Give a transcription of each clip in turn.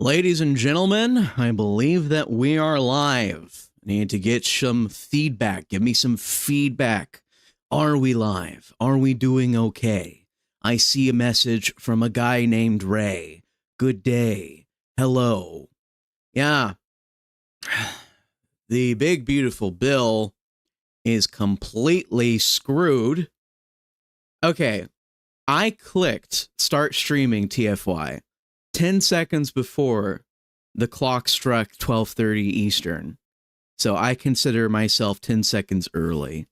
Ladies and gentlemen, I believe that we are live. I need to get some feedback. Give me some feedback. Are we live? Are we doing okay? I see a message from a guy named Ray. Good day. Hello. Yeah. The big beautiful bill is completely screwed. Okay. I clicked start streaming TFY 10 seconds before the clock struck 12:30 Eastern. So I consider myself 10 seconds early.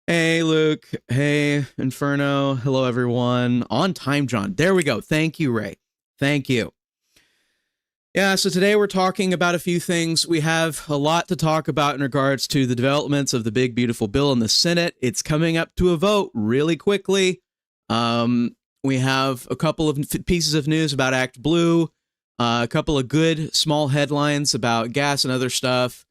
Hey, Luke. Hey, Inferno. Hello, everyone. On time, John. There we go. Thank you, Ray. Thank you. Yeah, so today we're talking about a few things. We have a lot to talk about in regards to the developments of the big, beautiful bill in the Senate. It's coming up to a vote really quickly. We have a couple of pieces of news about Act Blue, a couple of good small headlines about gas and other stuff.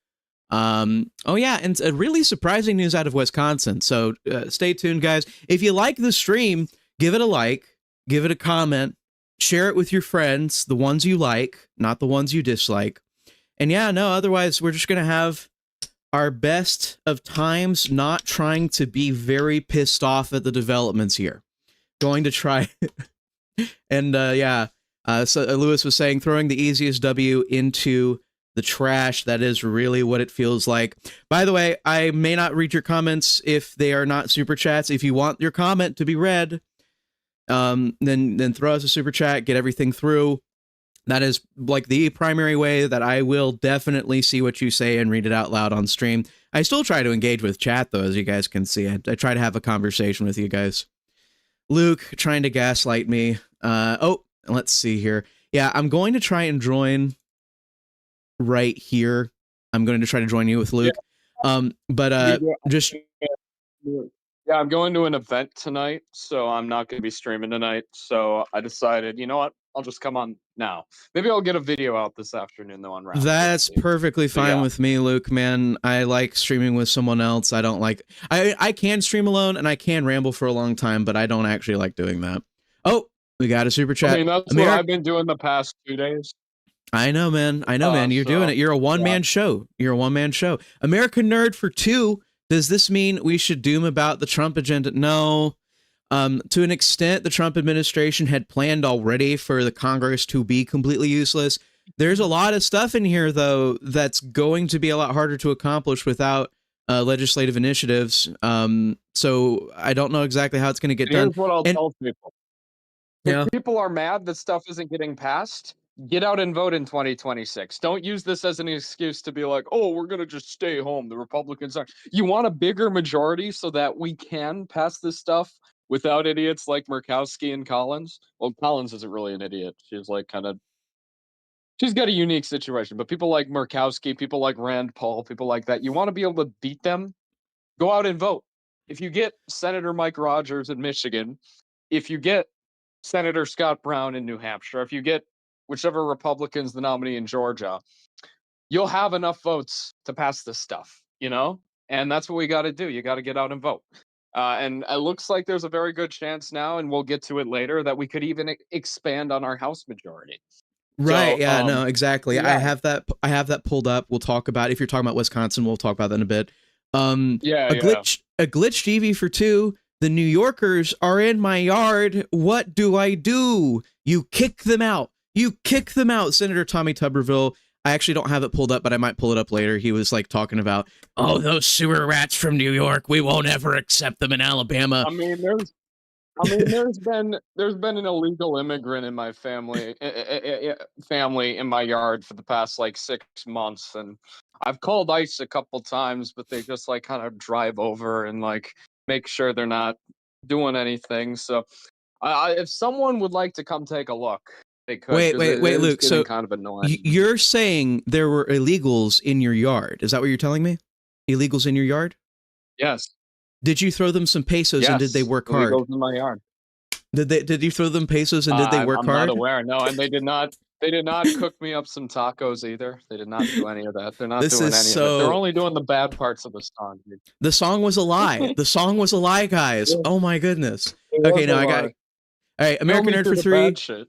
Oh yeah, and a really surprising news out of Wisconsin. So stay tuned, guys. If you like the stream, give it a like, give it a comment, share it with your friends, the ones you like, not the ones you dislike. And yeah, no, otherwise we're just going to have our best of times, not trying to be very pissed off at the developments here. Going to try. And so Lewis was saying throwing the easiest W into the trash. That is really what it feels like. By the way, I may not read your comments if they are not super chats. If you want your comment to be read, then throw us a super chat, get everything through. That is like the primary way that I will definitely see what you say and read it out loud on stream. I still try to engage with chat though, as you guys can see. I try to have a conversation with you guys. Luke trying to gaslight me. Oh, let's see here. Yeah, I'm going to try and join right here. I'm going to try to join you with Luke. Yeah. Just yeah, I'm going to an event tonight, so I'm not going to be streaming tonight. So I decided, you know what? I'll just come on now. Maybe I'll get a video out this afternoon, though, on Round. That's perfectly fine with me, Luke, man. I like streaming with someone else. I don't like... I can stream alone, and I can ramble for a long time, but I don't actually like doing that. Oh, we got a super chat. I mean, that's what I've been doing the past 2 days. I know, man. I know, man. You're doing it. You're a one-man show. You're a one-man show. American Nerd for 2. Does this mean we should doom about the Trump agenda? No. To an extent, the Trump administration had planned already for the Congress to be completely useless. There's a lot of stuff in here, though, that's going to be a lot harder to accomplish without legislative initiatives. So I don't know exactly how it's going to get done. Here's what I'll tell people. If people are mad that stuff isn't getting passed, get out and vote in 2026. Don't use this as an excuse to be like, oh, we're going to just stay home. The Republicans are. You want a bigger majority so that we can pass this stuff without idiots like Murkowski and Collins. Well, Collins isn't really an idiot. She's like she's got a unique situation. But people like Murkowski, people like Rand Paul, people like that, you want to be able to beat them, go out and vote. If you get Senator Mike Rogers in Michigan, if you get Senator Scott Brown in New Hampshire, if you get whichever Republican's the nominee in Georgia, you'll have enough votes to pass this stuff, you know? And that's what we got to do. You got to get out and vote. And it looks like there's a very good chance now, and we'll get to it later, that we could even expand on our House majority. Right. So, yeah, no, exactly. Yeah. I have that pulled up. We'll talk about, if you're talking about Wisconsin, we'll talk about that in a bit. A glitch TV for 2. The New Yorkers are in my yard. What do I do? You kick them out. You kick them out, Senator Tommy Tubberville. I actually don't have it pulled up, but I might pull it up later. He was like talking about, oh, those sewer rats from New York. We won't ever accept them in Alabama. I mean, there's been an illegal immigrant in my family in my yard for the past like 6 months, and I've called ICE a couple times, but they just like kind of drive over and like make sure they're not doing anything. So if someone would like to come take a look, they could. Wait, Luke. So kind of annoying. You're saying there were illegals in your yard? Is that what you're telling me? Illegals in your yard? Yes. Did you throw them some pesos and did they work hard? Illegals in my yard. Did you throw them pesos and did they work hard? I'm not aware. No, and they did not. They did not cook me up some tacos either. They did not do any of that. They're not doing any of it. They're only doing the bad parts of the song. Dude. The song was a lie. The song was a lie, guys. Oh my goodness. Okay, now I got. All right, American Nerd for 3. Shit.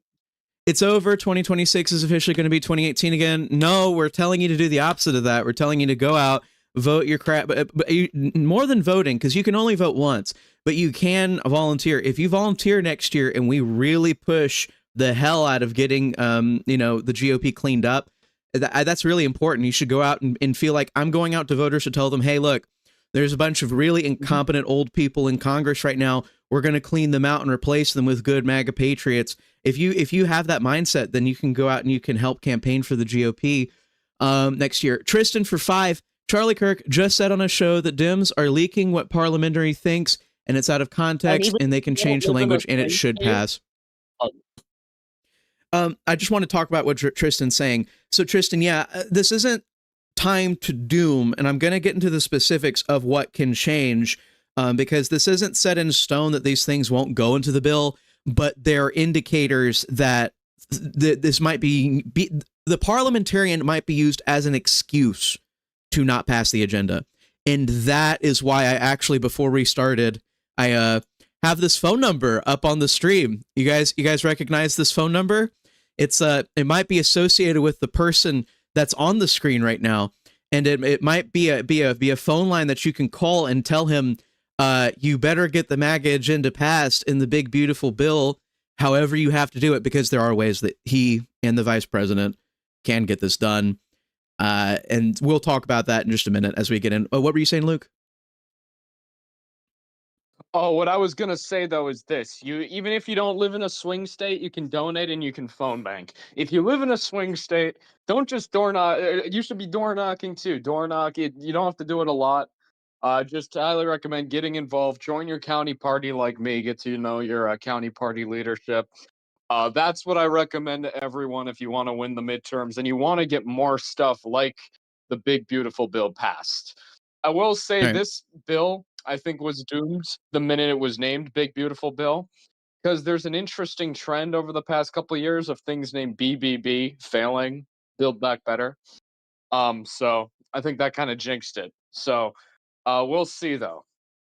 It's over. 2026 is officially going to be 2018 again. No, we're telling you to do the opposite of that. We're telling you to go out, vote your crap. But more than voting, because you can only vote once, but you can volunteer. If you volunteer next year and we really push the hell out of getting, the GOP cleaned up, that's really important. You should go out and feel like I'm going out to voters to tell them, hey, look, there's a bunch of really incompetent old people in Congress right now. We're going to clean them out and replace them with good MAGA patriots. If you have that mindset, then you can go out and you can help campaign for the GOP next year. Tristan for 5. Charlie Kirk just said on a show that Dems are leaking what parliamentary thinks, and it's out of context, and they can change the language, and it should pass. I just want to talk about what Tristan's saying. So, Tristan, this isn't time to doom, and I'm going to get into the specifics of what can change, because this isn't set in stone that these things won't go into the bill, but there are indicators that this might be the parliamentarian might be used as an excuse to not pass the agenda. And that is why I actually, before we started, I have this phone number up on the stream. You guys recognize this phone number? It might be associated with the person that's on the screen right now, and it might be a phone line that you can call and tell him, you better get the MAGA agenda passed in the big beautiful bill. However you have to do it, because there are ways that he and the vice president can get this done. And we'll talk about that in just a minute as we get in. Oh, what were you saying, Luke? Oh, what I was going to say, though, is this. Even if you don't live in a swing state, you can donate and you can phone bank. If you live in a swing state, don't just door knock. You should be door knocking, too. Door knock. You don't have to do it a lot. Just highly recommend getting involved. Join your county party like me. Get to know your county party leadership. That's what I recommend to everyone if you want to win the midterms and you want to get more stuff like the big, beautiful bill passed. I will say this bill, I think, was doomed the minute it was named Big Beautiful Bill, because there's an interesting trend over the past couple of years of things named BBB failing, Build Back Better. So I think that kind of jinxed it. So we'll see, though.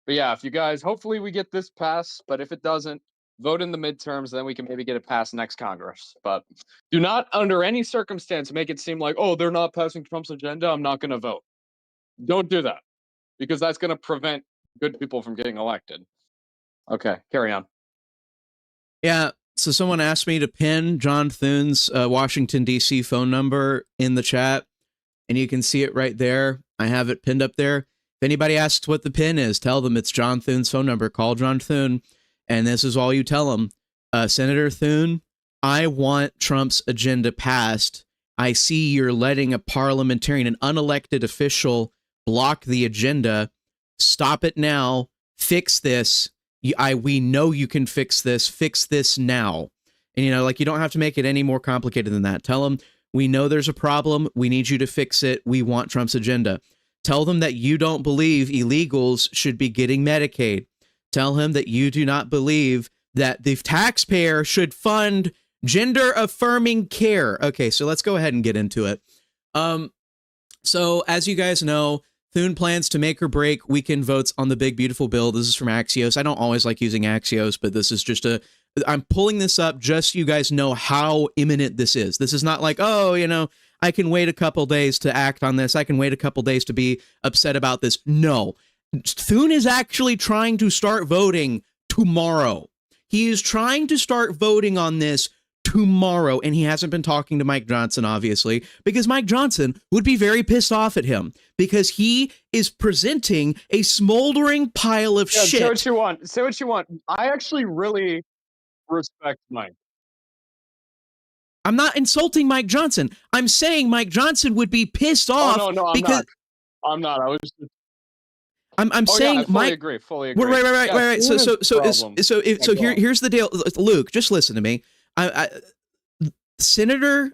But yeah, if you guys, hopefully we get this passed, but if it doesn't, vote in the midterms, then we can maybe get it passed next Congress. But do not, under any circumstance, make it seem like, oh, they're not passing Trump's agenda, I'm not going to vote. Don't do that, because that's going to prevent good people from getting elected. Okay, carry on. Yeah, so someone asked me to pin John Thun's Washington, D.C. phone number in the chat, and you can see it right there. I have it pinned up there. If anybody asks what the pin is, tell them it's John Thun's phone number. Call John Thun, and this is all you tell him. Senator Thun, I want Trump's agenda passed. I see you're letting a parliamentarian, an unelected official, block the agenda. Stop it now. Fix this. We know you can fix this. Fix this now. And, you don't have to make it any more complicated than that. Tell them, we know there's a problem. We need you to fix it. We want Trump's agenda. Tell them that you don't believe illegals should be getting Medicaid. Tell him that you do not believe that the taxpayer should fund gender-affirming care. Okay, so let's go ahead and get into it. So as you guys know, Thun plans to make or break weekend votes on the big beautiful bill. This is from Axios. I don't always like using Axios, but this is just I'm pulling this up just so you guys know how imminent this is. This is not like, oh, I can wait a couple days to act on this. I can wait a couple days to be upset about this. No. Thun is actually trying to start voting tomorrow. He is trying to start voting on this tomorrow, and he hasn't been talking to Mike Johnson, obviously, because Mike Johnson would be very pissed off at him because he is presenting a smoldering pile of shit. Say what you want. Say what you want. I actually really respect Mike. I'm not insulting Mike Johnson. I'm saying Mike Johnson would be pissed off. Oh, no, because I'm not. I was just... I'm saying, yeah, I fully agree. Right. So here's the deal, Luke. Just listen to me. Senator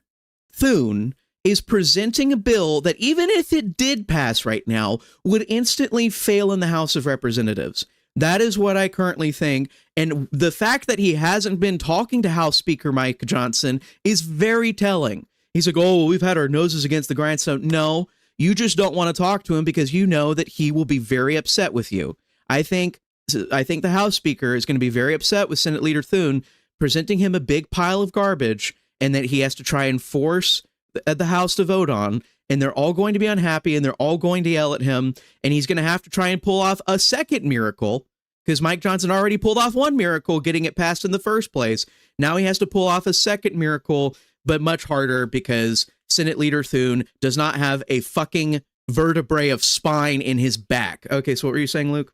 Thun is presenting a bill that, even if it did pass right now, would instantly fail in the House of Representatives. That is what I currently think. And the fact that he hasn't been talking to House Speaker Mike Johnson is very telling. He's like, oh, we've had our noses against the grindstone. No. You just don't want to talk to him because you know that he will be very upset with you. I think the House Speaker is going to be very upset with Senate Leader Thun presenting him a big pile of garbage, and that he has to try and force the House to vote on, and they're all going to be unhappy, and they're all going to yell at him, and he's going to have to try and pull off a second miracle, because Mike Johnson already pulled off one miracle getting it passed in the first place. Now he has to pull off a second miracle, but much harder, because Senate Leader Thun does not have a fucking vertebrae of spine in his back. Okay, so what were you saying, Luke?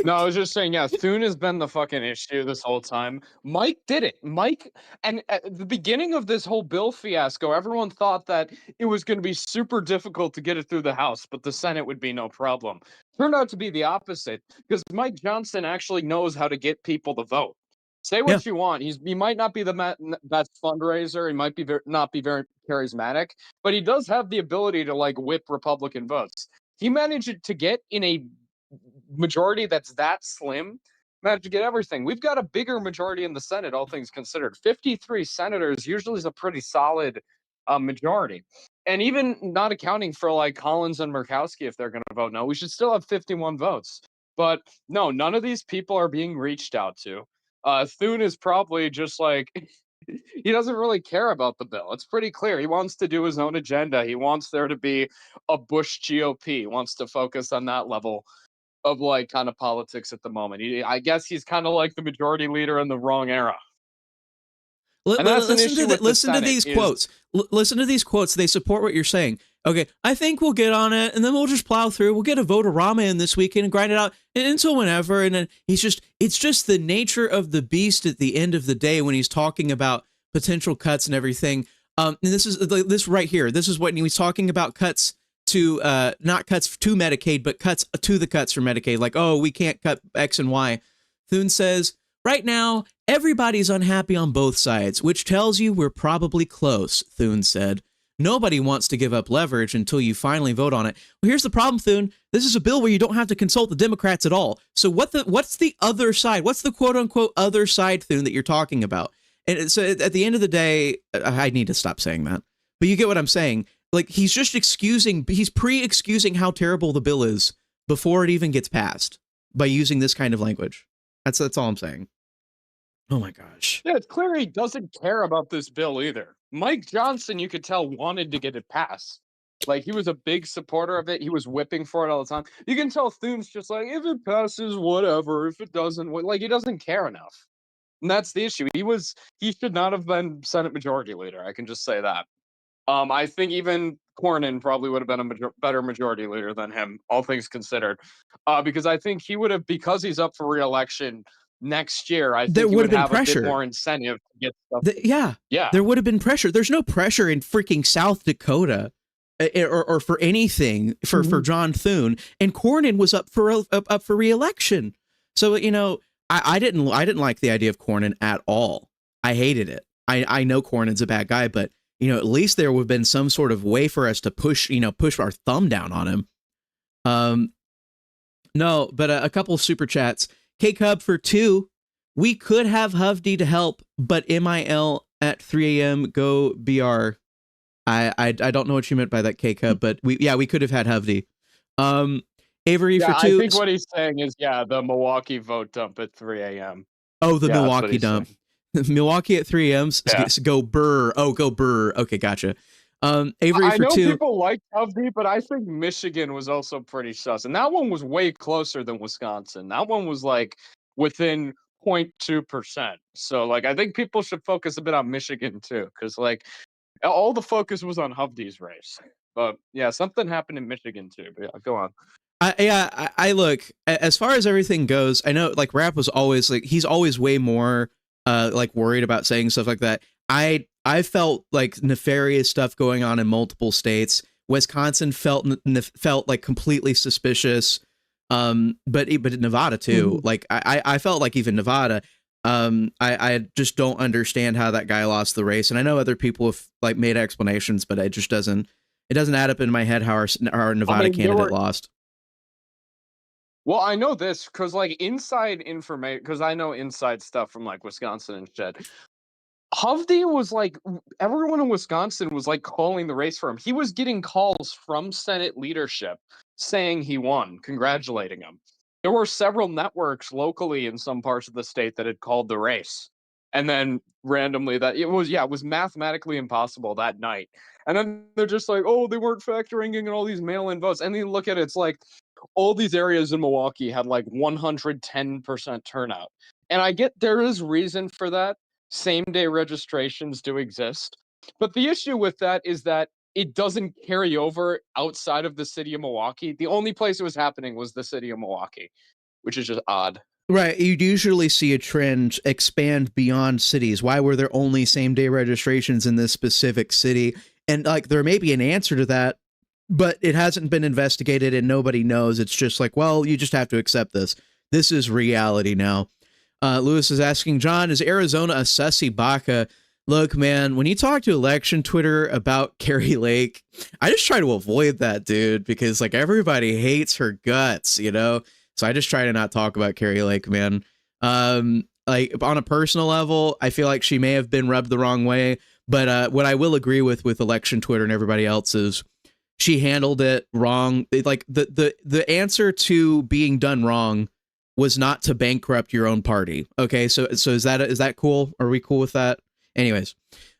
No, I was just saying, yeah, Thun has been the fucking issue this whole time. Mike did it. Mike, and at the beginning of this whole bill fiasco, everyone thought that it was going to be super difficult to get it through the House, but the Senate would be no problem. Turned out to be the opposite, because Mike Johnson actually knows how to get people to vote. Say what you want. He might not be the best fundraiser. He might be not be very charismatic, but he does have the ability to like whip Republican votes. He managed to get in a majority that's that slim, managed to get everything. We've got a bigger majority in the Senate, all things considered. 53 senators usually is a pretty solid majority. And even not accounting for like Collins and Murkowski, if they're going to vote no, we should still have 51 votes. But no, none of these people are being reached out to. Thun is probably just like, he doesn't really care about the bill. It's pretty clear. He wants to do his own agenda. He wants there to be a Bush GOP. He wants to focus on that level of like kind of politics at the moment. I guess he's kind of like the majority leader in the wrong era. And that's listen to these quotes. Listen to these quotes. They support what you're saying. Okay, I think we'll get on it, and then we'll just plow through. We'll get a Vote-A-Rama in this weekend and grind it out until whenever. And then it's just the nature of the beast at the end of the day when he's talking about potential cuts and everything. And this right here. This is what he's talking about: cuts to not cuts to Medicaid, but cuts to the cuts for Medicaid. Like, oh, we can't cut X and Y. Thun says, right now, everybody's unhappy on both sides, which tells you we're probably close, Thun said. Nobody wants to give up leverage until you finally vote on it. Well, here's the problem, Thun. This is a bill where you don't have to consult the Democrats at all. So what's the other side? What's the quote-unquote other side, Thun, that you're talking about? And so at the end of the day, I need to stop saying that. But you get what I'm saying. Like, he's just he's pre-excusing how terrible the bill is before it even gets passed by using this kind of language. That's all I'm saying. Oh my gosh. Yeah, it's clear he doesn't care about this bill either. Mike Johnson, you could tell, wanted to get it passed. Like, he was a big supporter of it. He was whipping for it all the time. You can tell Thun's just like, if it passes, whatever. If it doesn't, like, he doesn't care enough. And that's the issue. He should not have been Senate Majority Leader. I can just say that. I think even Cornyn probably would have been a better majority leader than him, all things considered. Because I think he would have, because he's up for re-election next year, I think there would have been pressure. A bit more incentive to get stuff. Yeah. There would have been pressure. There's no pressure in freaking South Dakota or for anything for John Thun. And Cornyn was up for re-election. So, you know, I didn't like the idea of Cornyn at all. I hated it. I know Cornyn's a bad guy, but you know, at least there would have been some sort of way for us to push our thumb down on him. No, but a couple of super chats. K-Cub for 2. We could have Hovde to help, but MIL at 3 a.m. Go BR. I don't know what you meant by that, K-Cub, but we could have had Hovde. Avery for 2. I think what he's saying is, the Milwaukee vote dump at 3 a.m. Oh, the Milwaukee dump. Saying. Milwaukee at 3 a.m. Go Burr. Oh, go Burr. Okay, gotcha. Avery I for know 2. People like Hovde, but I think Michigan was also pretty sus. And that one was way closer than Wisconsin. That one was like within 0.2%. So like I think people should focus a bit on Michigan too, because like all the focus was on Hovde's race. But yeah, something happened in Michigan too. But yeah, go on. I look, as far as everything goes, I know like Rap was always like he's always way more like worried about saying stuff like that. I felt like nefarious stuff going on in multiple states. Wisconsin felt like completely suspicious. But Nevada too. Like I felt like even Nevada. I just don't understand how that guy lost the race. And I know other people have like made explanations, but it just doesn't add up in my head how our Nevada candidate lost. Well, I know this because like inside information, because I know inside stuff from like Wisconsin and shit. Hovde was like, everyone in Wisconsin was like calling the race for him. He was getting calls from Senate leadership saying he won, congratulating him. There were several networks locally in some parts of the state that had called the race. And then randomly that it was mathematically impossible that night. And then they're just like, oh, they weren't factoring in all these mail-in votes. And then you look at it, it's like all these areas in Milwaukee had like 110% turnout. And I get there is reason for that. Same day registrations do exist. But the issue with that is that it doesn't carry over outside of the city of Milwaukee. The only place it was happening was the city of Milwaukee, which is just odd. Right. You'd usually see a trend expand beyond cities. Why were there only same day registrations in this specific city? And like, there may be an answer to that, but it hasn't been investigated and nobody knows. It's just like, well, you just have to accept this. This is reality now. Lewis is asking, John, is Arizona a sussy baka? Look, man, when you talk to election Twitter about Kari Lake, I just try to avoid that, dude, because like everybody hates her guts, you know? So I just try to not talk about Kari Lake, man. Like on a personal level, I feel like she may have been rubbed the wrong way. But what I will agree with election Twitter and everybody else is she handled it wrong. Like the answer to being done wrong was not to bankrupt your own party. Okay, so is that cool? Are we cool with that? Anyways,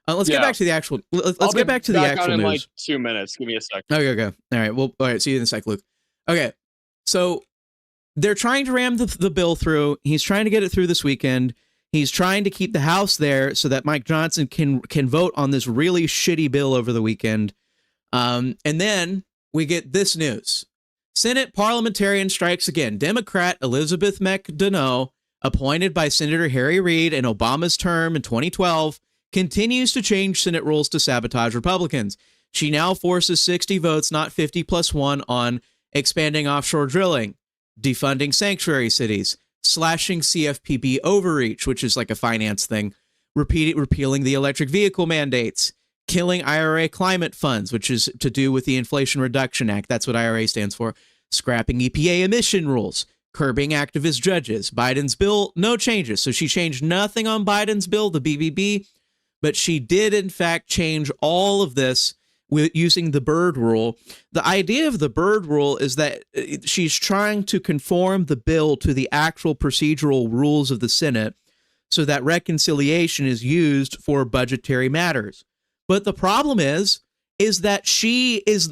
let's get back to the actual. Let's get back to the actual in news. Like 2 minutes. Give me a sec. Okay. All right. Well, all right. See you in a sec, Luke. Okay. So they're trying to ram the bill through. He's trying to get it through this weekend. He's trying to keep the House there so that Mike Johnson can vote on this really shitty bill over the weekend. And then we get this news. Senate Parliamentarian strikes again. Democrat Elizabeth McDonough, appointed by Senator Harry Reid in Obama's term in 2012, continues to change Senate rules to sabotage Republicans. She now forces 60 votes, not 50 plus 1, on expanding offshore drilling, defunding sanctuary cities, slashing CFPB overreach, which is like a finance thing, repealing the electric vehicle mandates, killing IRA climate funds, which is to do with the Inflation Reduction Act. That's what IRA stands for. Scrapping EPA emission rules, curbing activist judges. Biden's bill, no changes. So she changed nothing on Biden's bill, the BBB, but she did, in fact, change all of this using the Byrd rule. The idea of the Byrd rule is that she's trying to conform the bill to the actual procedural rules of the Senate so that reconciliation is used for budgetary matters. But the problem is that she is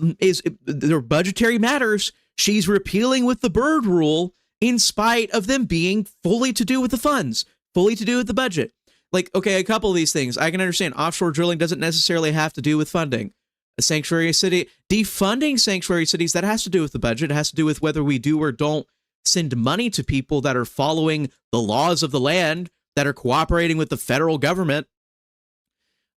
their budgetary matters. She's repealing with the Byrd rule in spite of them being fully to do with the funds, fully to do with the budget. Like, okay, a couple of these things I can understand. Offshore drilling doesn't necessarily have to do with funding. A sanctuary city, defunding sanctuary cities, that has to do with the budget. It has to do with whether we do or don't send money to people that are following the laws of the land, that are cooperating with the federal government.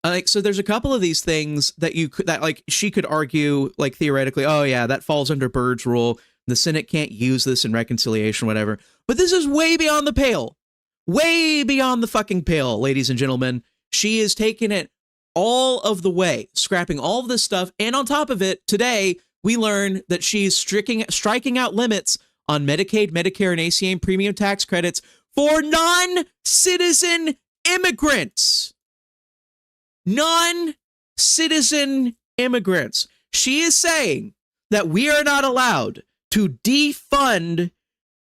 Like, so there's a couple of these things that like she could argue, like theoretically, oh yeah, that falls under Byrd's rule. The Senate can't use this in reconciliation, whatever. But this is way beyond the pale, way beyond the fucking pale, ladies and gentlemen. She is taking it all of the way, scrapping all of this stuff. And on top of it, today, we learn that she's striking out limits on Medicaid, Medicare, and ACA premium tax credits for non-citizen immigrants. Non-citizen immigrants. She is saying that we are not allowed to defund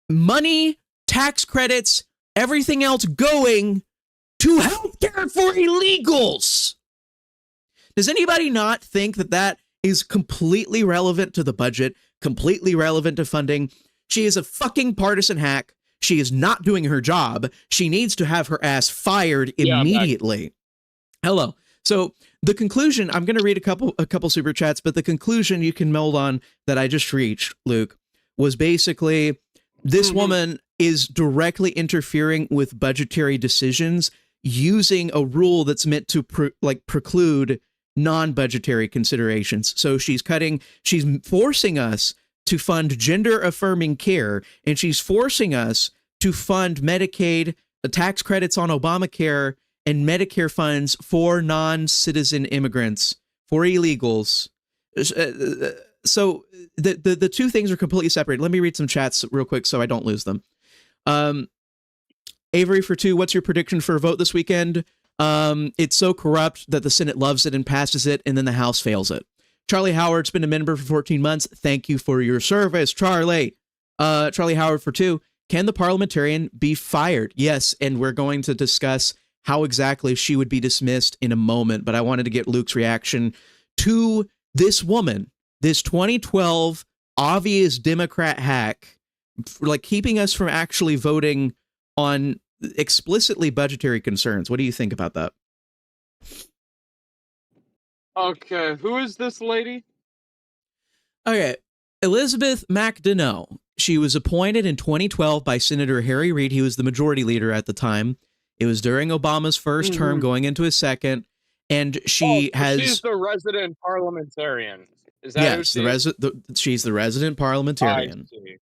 money, tax credits, everything else going to healthcare for illegals. Does anybody not think that that is completely relevant to the budget, completely relevant to funding? She is a fucking partisan hack. She is not doing her job. She needs to have her ass fired immediately. Hello. So the conclusion, I'm going to read a couple super chats, but the conclusion you can meld on that I just reached, Luke, was basically this woman is directly interfering with budgetary decisions using a rule that's meant to preclude non-budgetary considerations. So she's forcing us to fund gender affirming care, and she's forcing us to fund Medicaid, tax credits on Obamacare, and Medicare funds for non-citizen immigrants, for illegals. So the two things are completely separated. Let me read some chats real quick so I don't lose them. Avery for 2, what's your prediction for a vote this weekend? It's so corrupt that the Senate loves it and passes it, and then the House fails it. Charlie Howard's been a member for 14 months. Thank you for your service, Charlie. Charlie Howard for 2. Can the parliamentarian be fired? Yes, and we're going to discuss how exactly she would be dismissed in a moment, but I wanted to get Luke's reaction to this woman, this 2012 obvious Democrat hack, like keeping us from actually voting on explicitly budgetary concerns. What do you think about that? Okay, who is this lady? Okay, Elizabeth McDonough. She was appointed in 2012 by Senator Harry Reid. He was the majority leader at the time. It was during Obama's first term, going into his second, and she's the resident parliamentarian. Is that who she is? She's the resident parliamentarian. I see.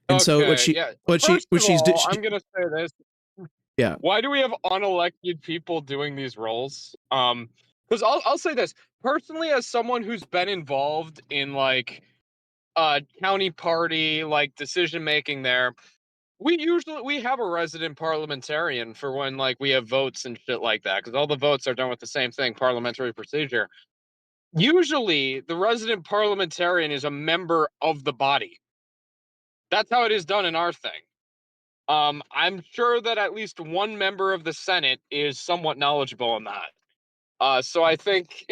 And so what she's I'm gonna say this. Yeah. Why do we have unelected people doing these roles? Because I'll say this personally, as someone who's been involved in like county party like decision making there, we have a resident parliamentarian for when like we have votes and shit like that, because all the votes are done with the same thing, parliamentary procedure. Usually the resident parliamentarian is a member of the body. That's how it is done in our thing. I'm sure that at least one member of the Senate is somewhat knowledgeable on that. So I think,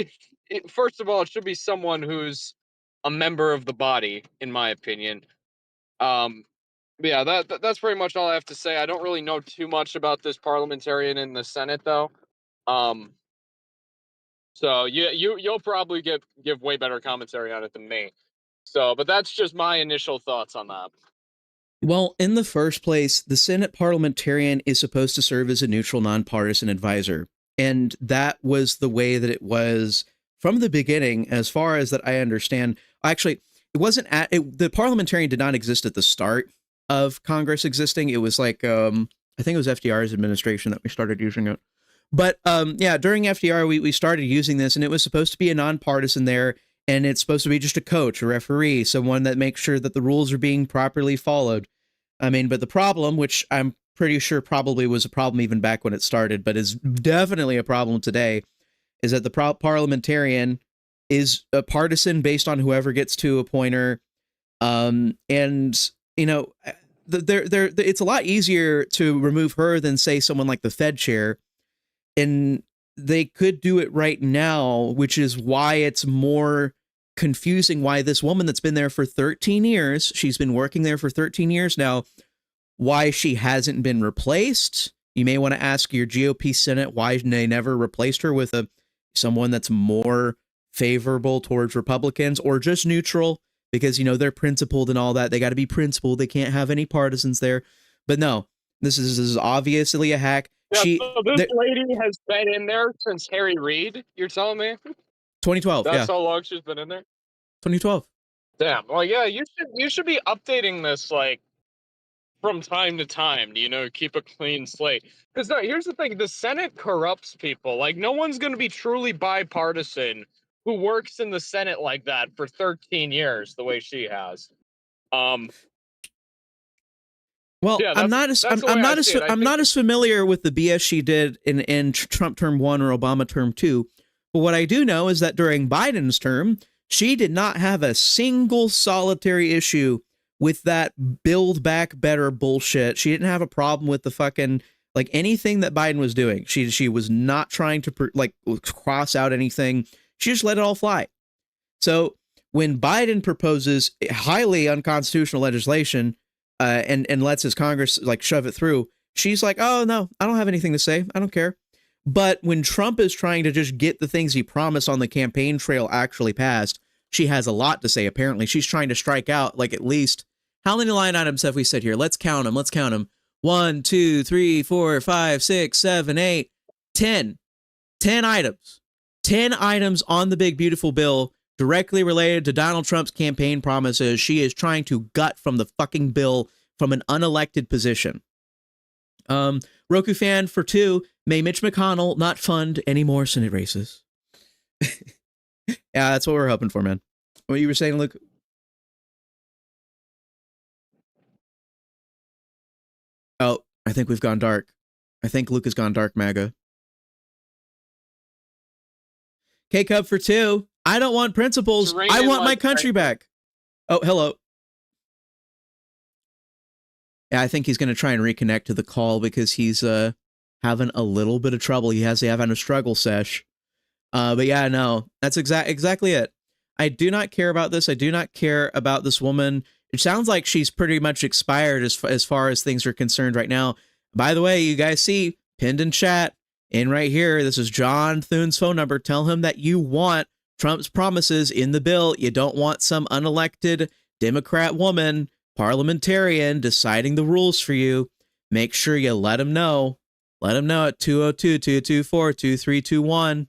first of all, it should be someone who's a member of the body, in my opinion. Yeah, that's pretty much all I have to say. I don't really know too much about this parliamentarian in the Senate, though. So you'll probably give way better commentary on it than me. So, but that's just my initial thoughts on that. Well, in the first place, the Senate parliamentarian is supposed to serve as a neutral, nonpartisan advisor. And that was the way that it was from the beginning, as far as that I understand. Actually, it wasn't the parliamentarian did not exist at the start of Congress existing. It was like, I think it was FDR's administration that we started using it. But yeah, during FDR, we started using this, and it was supposed to be a nonpartisan there. And it's supposed to be just a coach, a referee, someone that makes sure that the rules are being properly followed. I mean, but the problem, which I'm pretty sure probably was a problem even back when it started, but is definitely a problem today, is that the parliamentarian is a partisan based on whoever gets to appoint her. And, you know, it's a lot easier to remove her than, say, someone like the Fed chair. And they could do it right now, which is why it's more confusing why this woman that's been there for 13 years, she's been working there for 13 years now, why she hasn't been replaced. You may want to ask your GOP Senate why they never replaced her with someone that's more favorable towards Republicans or just neutral, because, you know, they're principled and all that. They got to be principled. They can't have any partisans there. But no, this is obviously a hack. Yeah, so this lady has been in there since Harry Reid, you're telling me? 2012. That's how long she's been in there? 2012. Damn. Well, yeah, you should be updating this like from time to time, you know, keep a clean slate. Because no, here's the thing, the Senate corrupts people. Like, no one's gonna be truly bipartisan who works in the Senate like that for 13 years the way she has. Well, yeah, I'm not as familiar with the BS she did in Trump term 1 or Obama term 2. But what I do know is that during Biden's term, she did not have a single solitary issue with that Build Back Better bullshit. She didn't have a problem with the fucking, like, anything that Biden was doing. She was not trying to like cross out anything. She just let it all fly. So when Biden proposes highly unconstitutional legislation, and lets his Congress like shove it through, she's like, oh, no, I don't have anything to say. I don't care. But when Trump is trying to just get the things he promised on the campaign trail actually passed, she has a lot to say. Apparently, she's trying to strike out like at least, how many line items have we said here? Let's count them. 1, 2, 3, 4, 5, 6, 7, 8, 10. 10 items. 10 items on the big, beautiful bill directly related to Donald Trump's campaign promises. She is trying to gut from the fucking bill from an unelected position. Roku fan for 2, may Mitch McConnell not fund any more Senate races. Yeah, that's what we're hoping for, man. What you were saying, Luke? Oh, I think we've gone dark. I think Luke has gone dark, MAGA. K-Cub for 2. I don't want principles. I want my country back. Oh, hello. I think he's going to try and reconnect to the call because he's having a little bit of trouble. He's having a struggle sesh. But yeah, no, that's exactly it. I do not care about this. I do not care about this woman. It sounds like she's pretty much expired as far as things are concerned right now. By the way, you guys see pinned in chat and right here, this is John Thun's phone number. Tell him that you want Trump's promises in the bill. You don't want some unelected Democrat woman, parliamentarian, deciding the rules for you. Make sure you let him know. Let him know at 202-224-2321.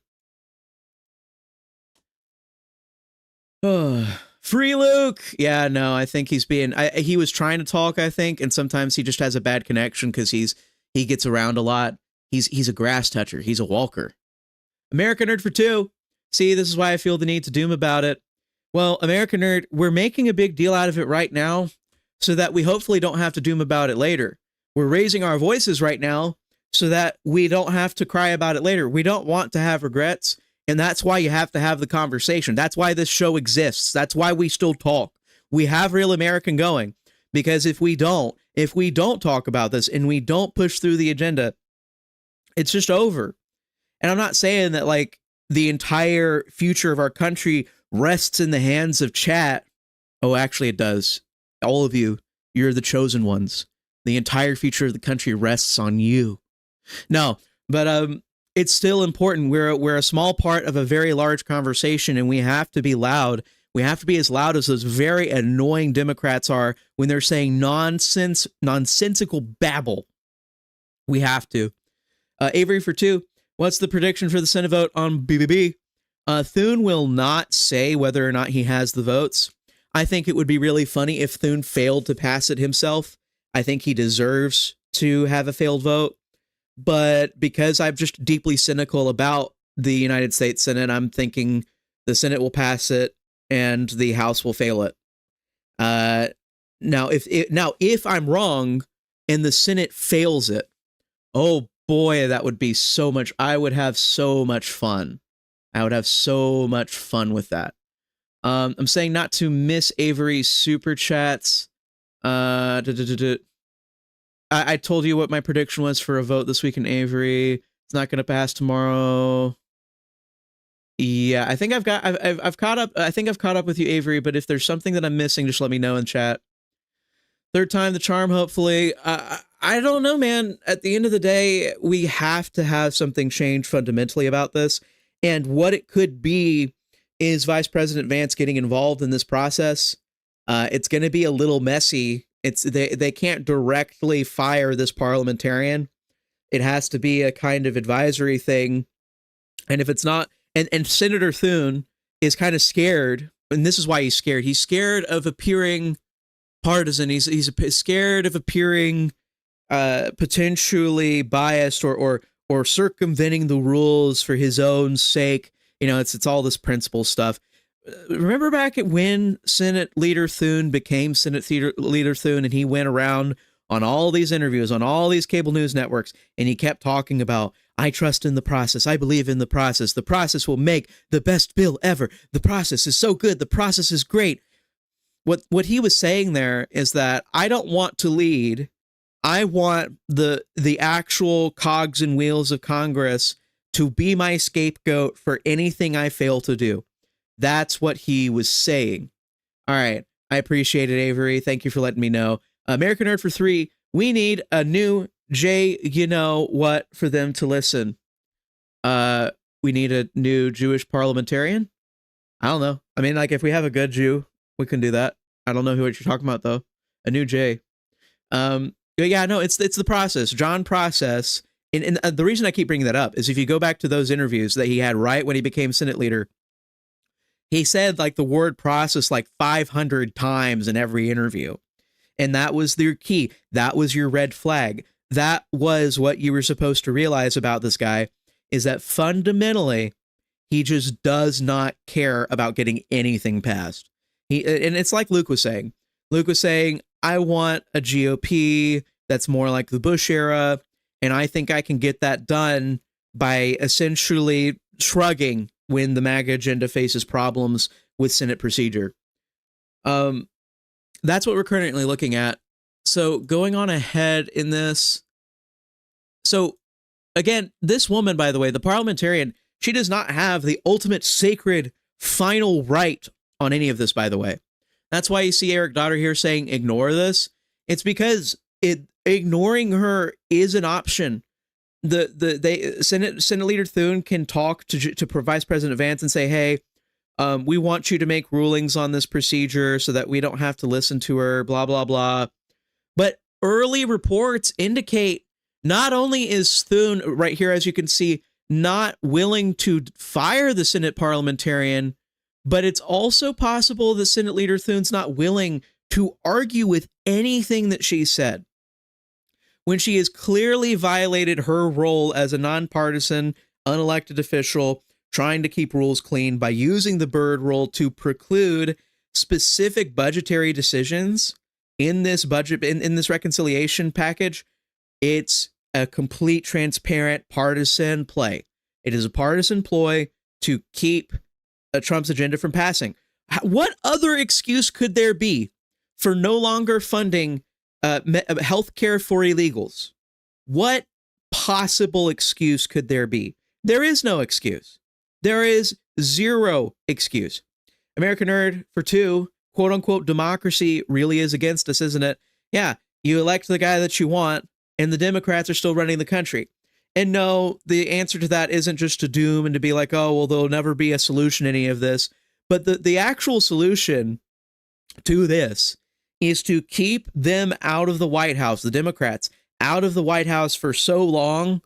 Free Luke. Yeah, no, I think he's being, he was trying to talk, I think, and sometimes he just has a bad connection because he gets around a lot. He's a grass toucher. He's a walker. American Nerd for 2. See, this is why I feel the need to doom about it. Well, American Nerd, we're making a big deal out of it right now so that we hopefully don't have to doom about it later. We're raising our voices right now so that we don't have to cry about it later. We don't want to have regrets, and that's why you have to have the conversation. That's why this show exists. That's why we still talk. We have Real American going, because if we don't talk about this and we don't push through the agenda, it's just over. And I'm not saying that like the entire future of our country rests in the hands of chat. Oh, actually it does. All of you, you're the chosen ones. The entire future of the country rests on you. No, but it's still important. We're a small part of a very large conversation, and we have to be loud. We have to be as loud as those very annoying Democrats are when they're saying nonsensical babble. We have to. Avery for 2. What's the prediction for the Senate vote on BBB? Thun will not say whether or not he has the votes. I think it would be really funny if Thun failed to pass it himself. I think he deserves to have a failed vote. But because I'm just deeply cynical about the United States Senate, I'm thinking the Senate will pass it and the House will fail it. Now, if I'm wrong and the Senate fails it, oh boy, that would be so much. I would have so much fun. I would have so much fun with that. I'm saying not to miss Avery's super chats. I told you what my prediction was for a vote this week in Avery. It's not going to pass tomorrow. Yeah, I think I've caught up. I think I've caught up with you, Avery. But if there's something that I'm missing, just let me know in chat. Third time the charm, hopefully. I don't know, man. At the end of the day, we have to have something change fundamentally about this. And what it could be is Vice President Vance getting involved in this process. It's going to be a little messy. They can't directly fire this parliamentarian. It has to be a kind of advisory thing. And if it's not, and Senator Thun is kind of scared, and this is why he's scared. He's scared of appearing partisan. He's scared of appearing potentially biased or circumventing the rules for his own sake. You know, it's all this principle stuff. Remember back at when Senate Leader Thun became Senate Leader Thun, and he went around on all these interviews on all these cable news networks, and he kept talking about, I trust in the process. I believe in the process. The process will make the best bill ever. The process is so good. The process is great. What he was saying there is that I don't want to lead. I want the actual cogs and wheels of Congress to be my scapegoat for anything I fail to do. That's what he was saying. All right. I appreciate it, Avery. Thank you for letting me know. American Nerd for 3. We need a new Jay, you know what, for them to listen. We need a new Jewish parliamentarian. I don't know. I mean, like, if we have a good Jew, we can do that. I don't know what you're talking about, though. A new Jay. But yeah, no, it's the process. John process. And the reason I keep bringing that up is if you go back to those interviews that he had right when he became Senate leader, he said like the word process like 500 times in every interview. And that was their key. That was your red flag. That was what you were supposed to realize about this guy, is that fundamentally, he just does not care about getting anything passed. And it's like Luke was saying. Luke was saying, I want a GOP that's more like the Bush era, and I think I can get that done by essentially shrugging when the MAGA agenda faces problems with Senate procedure. That's what we're currently looking at. So going on ahead in this. So again, this woman, by the way, the parliamentarian, she does not have the ultimate sacred final right on any of this, by the way. That's why you see Eric Dotter here saying ignore this. It's because ignoring her is an option. Senate Leader Thun can talk to Vice President Vance and say, hey, we want you to make rulings on this procedure so that we don't have to listen to her, blah, blah, blah. But early reports indicate not only is Thun, right here, as you can see, not willing to fire the Senate parliamentarian, but it's also possible that Senate Leader Thun's not willing to argue with anything that she said, when she has clearly violated her role as a nonpartisan, unelected official, trying to keep rules clean by using the Byrd rule to preclude specific budgetary decisions in this budget, in this reconciliation package. It's a complete, transparent, partisan play. It is a partisan ploy to keep Trump's agenda from passing. What other excuse could there be for no longer funding health care for illegals? What possible excuse could there be? There is no excuse. There is zero excuse. American Nerd for 2, quote unquote, democracy really is against us, isn't it? Yeah, you elect the guy that you want, and the Democrats are still running the country. And no, the answer to that isn't just to doom and to be like, oh, well, there'll never be a solution to any of this. But the actual solution to this is to keep them out of the White House, the Democrats, out of the White House for so long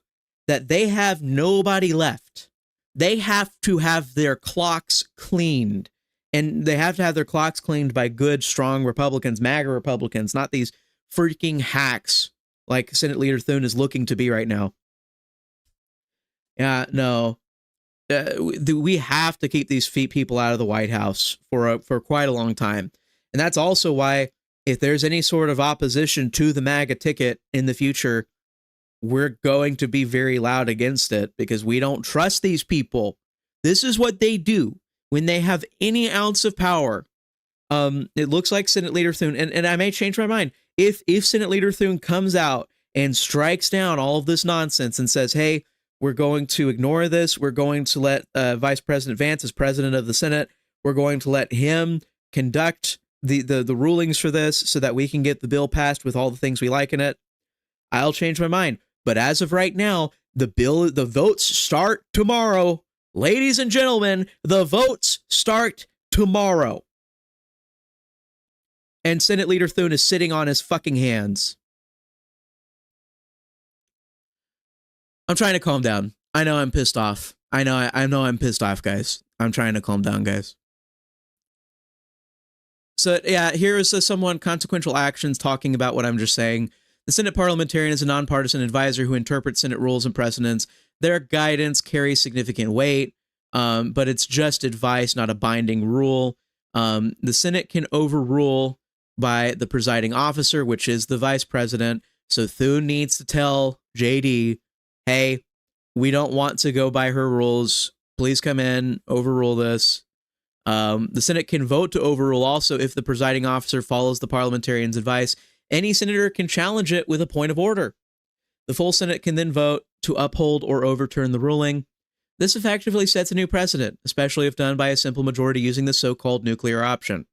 that they have nobody left. They have to have their clocks cleaned. And they have to have their clocks cleaned by good, strong Republicans, MAGA Republicans, not these freaking hacks like Senate Leader Thun is looking to be right now. Yeah, no. We have to keep these people out of the White House for quite a long time. And that's also why, if there's any sort of opposition to the MAGA ticket in the future, we're going to be very loud against it, because we don't trust these people. This is what they do when they have any ounce of power. It looks like Senate Leader Thun, and I may change my mind, if Senate Leader Thun comes out and strikes down all of this nonsense and says, hey, we're going to ignore this, we're going to let Vice President Vance, as president of the Senate, we're going to let him conduct the rulings for this so that we can get the bill passed with all the things we like in it, I'll change my mind. But as of right now, the votes start tomorrow. Ladies and gentlemen, the votes start tomorrow. And Senate Leader Thun is sitting on his fucking hands. I'm trying to calm down. I know I'm pissed off. I know I'm pissed off, guys. I'm trying to calm down, guys. So yeah, here is someone consequential actions talking about what I'm just saying. The Senate Parliamentarian is a nonpartisan advisor who interprets Senate rules and precedents. Their guidance carries significant weight, but it's just advice, not a binding rule. The Senate can overrule by the presiding officer, which is the vice president. So Thun needs to tell JD, hey, we don't want to go by her rules. Please come in, overrule this. The Senate can vote to overrule also if the presiding officer follows the parliamentarian's advice. Any senator can challenge it with a point of order. The full Senate can then vote to uphold or overturn the ruling. This effectively sets a new precedent, especially if done by a simple majority using the so-called nuclear option.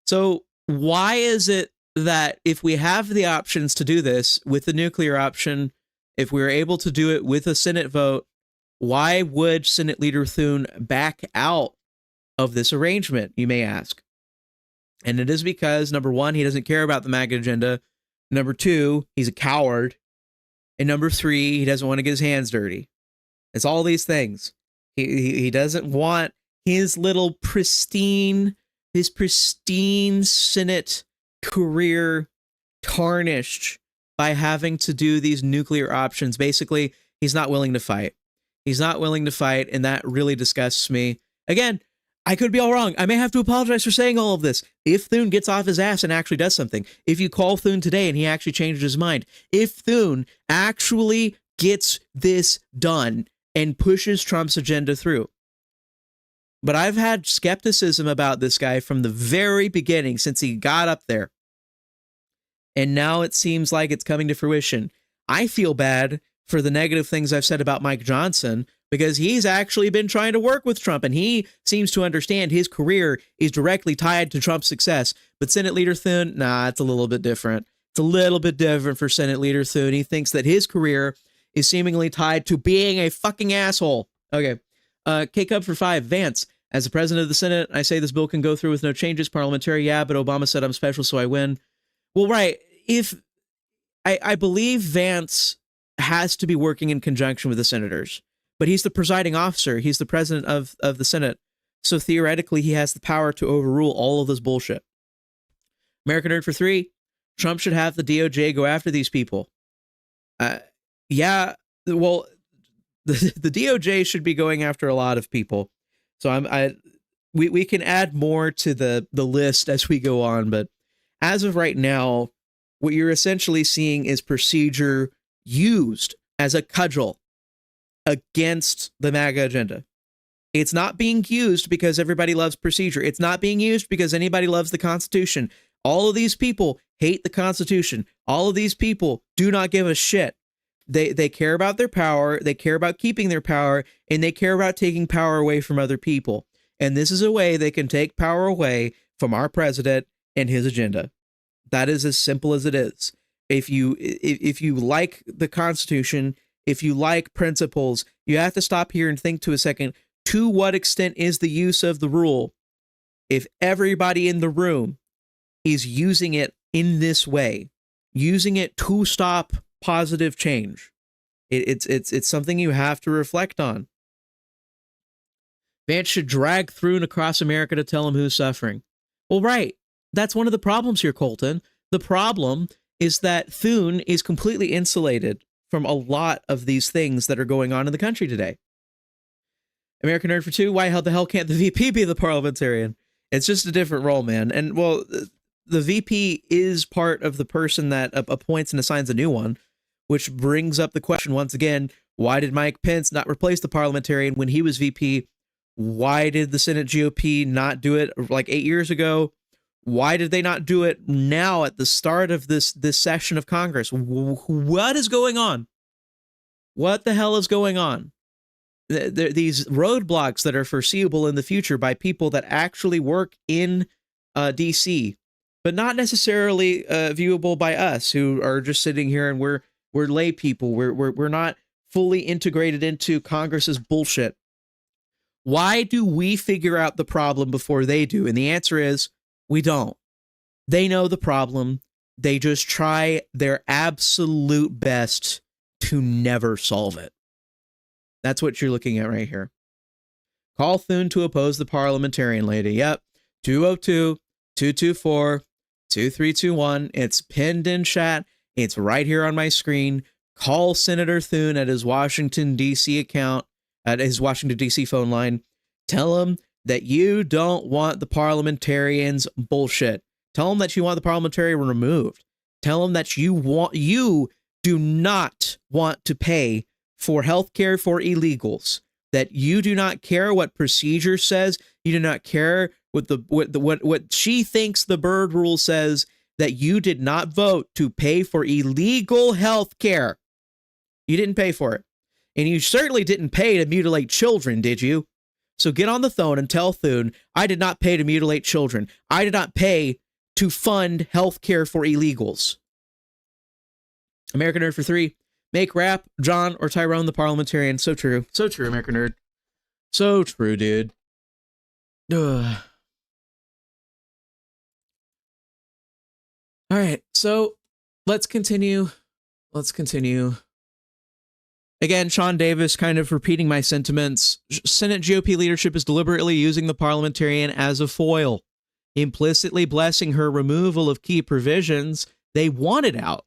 So why is it that if we have the options to do this with the nuclear option, if we were able to do it with a Senate vote, why would Senate Leader Thun back out of this arrangement, you may ask? And it is because, number one, he doesn't care about the MAGA agenda. Number two, he's a coward. And number three, he doesn't want to get his hands dirty. It's all these things. He doesn't want his little pristine Senate career tarnished by having to do these nuclear options. Basically, he's not willing to fight. He's not willing to fight, and that really disgusts me. Again, I could be all wrong. I may have to apologize for saying all of this. If Thun gets off his ass and actually does something, if you call Thun today and he actually changes his mind, if Thun actually gets this done and pushes Trump's agenda through. But I've had skepticism about this guy from the very beginning, since he got up there. And now it seems like it's coming to fruition. I feel bad for the negative things I've said about Mike Johnson because he's actually been trying to work with Trump and he seems to understand his career is directly tied to Trump's success. But Senate Leader Thun, nah, it's a little bit different. It's a little bit different for Senate Leader Thun. He thinks that his career is seemingly tied to being a fucking asshole. Okay. K-Cub for 5. Vance, as the president of the Senate, I say this bill can go through with no changes. Parliamentary, yeah, but Obama said I'm special, so I win. Well, right. If I believe Vance has to be working in conjunction with the senators, but he's the presiding officer. He's the president of the Senate. So theoretically, he has the power to overrule all of this bullshit. American Nerd for 3. Trump should have the DOJ go after these people. Yeah, well, the DOJ should be going after a lot of people. So we can add more to the list as we go on, but as of right now, what you're essentially seeing is procedure used as a cudgel against the MAGA agenda. It's not being used because everybody loves procedure. It's not being used because anybody loves the Constitution. All of these people hate the Constitution. All of these people do not give a shit. They care about their power, they care about keeping their power, and they care about taking power away from other people. And this is a way they can take power away from our president and his agenda. That is as simple as it is. If you like the Constitution, if you like principles, you have to stop here and think to a second, to what extent is the use of the rule? If everybody in the room is using it in this way, using it to stop positive change, it's something you have to reflect on. Vance should drag Thun across America to tell him who's suffering. Well, right. That's one of the problems here, Colton. The problem is that Thun is completely insulated from a lot of these things that are going on in the country today. American Nerd for 2, why the hell can't the VP be the parliamentarian? It's just a different role, man. And, well, the VP is part of the person that appoints and assigns a new one, which brings up the question once again, why did Mike Pence not replace the parliamentarian when he was VP? Why did the Senate GOP not do it like 8 years ago? Why did they not do it now at the start of this session of Congress? What is going on? What the hell is going on? These roadblocks that are foreseeable in the future by people that actually work in DC, but not necessarily viewable by us who are just sitting here and we're lay people. We're not fully integrated into Congress's bullshit. Why do we figure out the problem before they do? And the answer is we don't. They know the problem. They just try their absolute best to never solve it. That's what you're looking at right here. Call Thun to oppose the parliamentarian lady. Yep. 202-224-2321. It's pinned in chat. It's right here on my screen. Call Senator Thun at his Washington, D.C. account, at his Washington, D.C. phone line. Tell him that you don't want the parliamentarians bullshit. Tell him that you want the parliamentarian removed. Tell him that you do not want to pay for health care for illegals, that you do not care what procedure says, you do not care what she thinks the Byrd rule says, that you did not vote to pay for illegal health care. You didn't pay for it. And you certainly didn't pay to mutilate children, did you? So get on the phone and tell Thun, I did not pay to mutilate children. I did not pay to fund health care for illegals. American Nerd for 3. Make Rap, John, or Tyrone the parliamentarian. So true. So true, American Nerd. So true, dude. Ugh. All right, so let's continue. Again, Sean Davis kind of repeating my sentiments. Senate GOP leadership is deliberately using the parliamentarian as a foil, implicitly blessing her removal of key provisions they wanted out,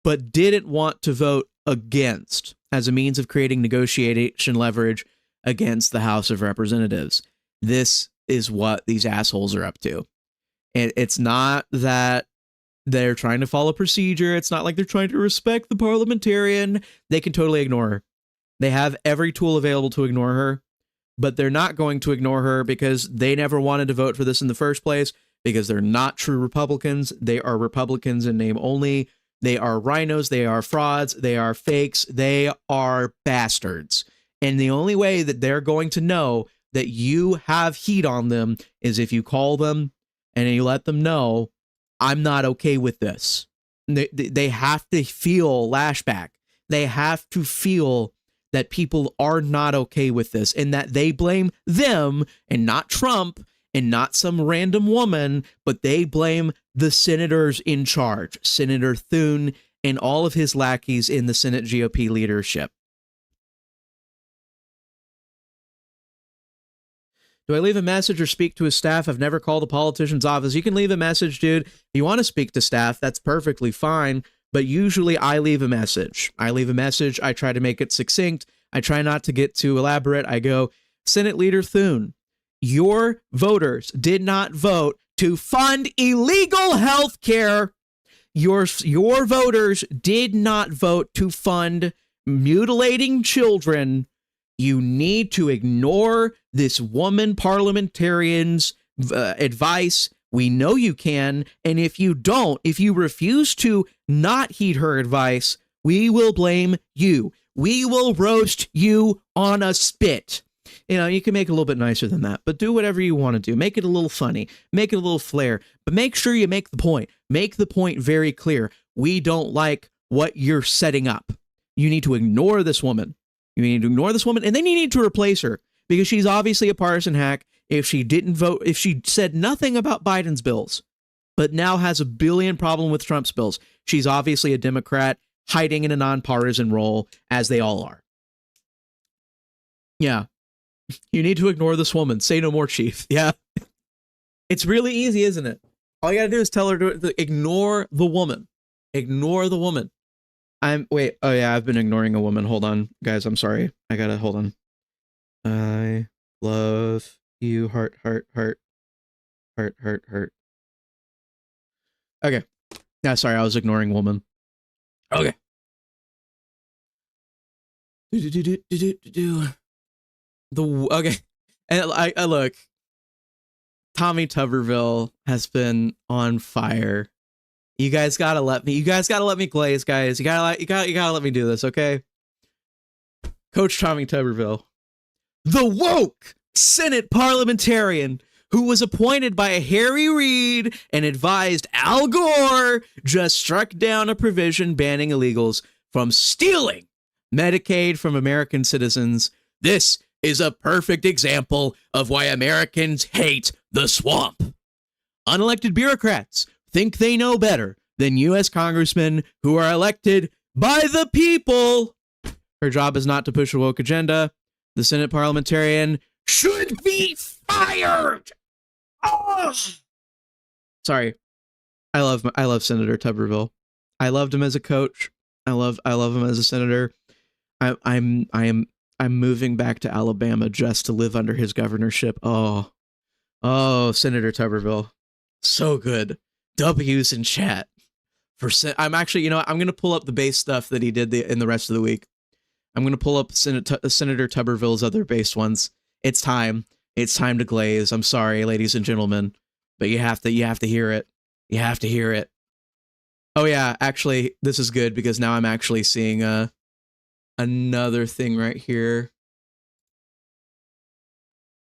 but didn't want to vote against as a means of creating negotiation leverage against the House of Representatives. This is what these assholes are up to. And it's not that they're trying to follow procedure. It's not like they're trying to respect the parliamentarian. They can totally ignore her. They have every tool available to ignore her, but they're not going to ignore her because they never wanted to vote for this in the first place, because they're not true Republicans. They are Republicans in name only. They are rhinos. They are frauds. They are fakes. They are bastards. And the only way that they're going to know that you have heat on them is if you call them and you let them know, I'm not okay with this. They have to feel lashback. They have to feel that people are not okay with this and that they blame them and not Trump and not some random woman, but they blame the senators in charge, Senator Thun and all of his lackeys in the Senate GOP leadership. Do I leave a message or speak to his staff? I've never called a politician's office. You can leave a message, dude. If you want to speak to staff, that's perfectly fine. But usually I leave a message. I try to make it succinct. I try not to get too elaborate. I go, Senate Leader Thun, your voters did not vote to fund illegal health care. Your voters did not vote to fund mutilating children. You need to ignore this woman parliamentarian's advice. We know you can. And if you don't, if you refuse to not heed her advice, we will blame you. We will roast you on a spit. You know, you can make it a little bit nicer than that, but do whatever you want to do. Make it a little funny. Make it a little flair. But make sure you make the point. Make the point very clear. We don't like what you're setting up. You need to ignore this woman. You need to ignore this woman, and then you need to replace her because she's obviously a partisan hack. If she didn't vote, if she said nothing about Biden's bills, but now has a billion problem with Trump's bills, she's obviously a Democrat hiding in a nonpartisan role, as they all are. Yeah. You need to ignore this woman. Say no more, Chief. Yeah. It's really easy, isn't it? All you gotta do is tell her to ignore the woman. Ignore the woman. Wait. Oh yeah, I've been ignoring a woman. Hold on, guys. I'm sorry. I gotta hold on. I love you. Heart, heart, heart, heart, heart, heart. Okay. Yeah, sorry. I was ignoring woman. Okay. Okay. And I look. Tommy Tubberville has been on fire. You guys gotta let me glaze, guys. You gotta let me do this, okay? Coach Tommy Tubberville, the woke Senate Parliamentarian who was appointed by Harry Reid and advised Al Gore, just struck down a provision banning illegals from stealing Medicaid from American citizens. This is a perfect example of why Americans hate the swamp. Unelected bureaucrats think they know better than U.S. congressmen who are elected by the people. Her job is not to push a woke agenda. The Senate parliamentarian should be fired. Oh! Sorry. I love Senator Tubberville. I loved him as a coach. I love him as a senator. I'm moving back to Alabama just to live under his governorship. Oh, Senator Tubberville. So good. W's in chat. I'm actually, I'm going to pull up the base stuff that he did in the rest of the week. I'm going to pull up Senator Tubberville's other base ones. It's time. It's time to glaze. I'm sorry, ladies and gentlemen, but you have to hear it. You have to hear it. Oh yeah, actually, this is good because now I'm actually seeing another thing right here.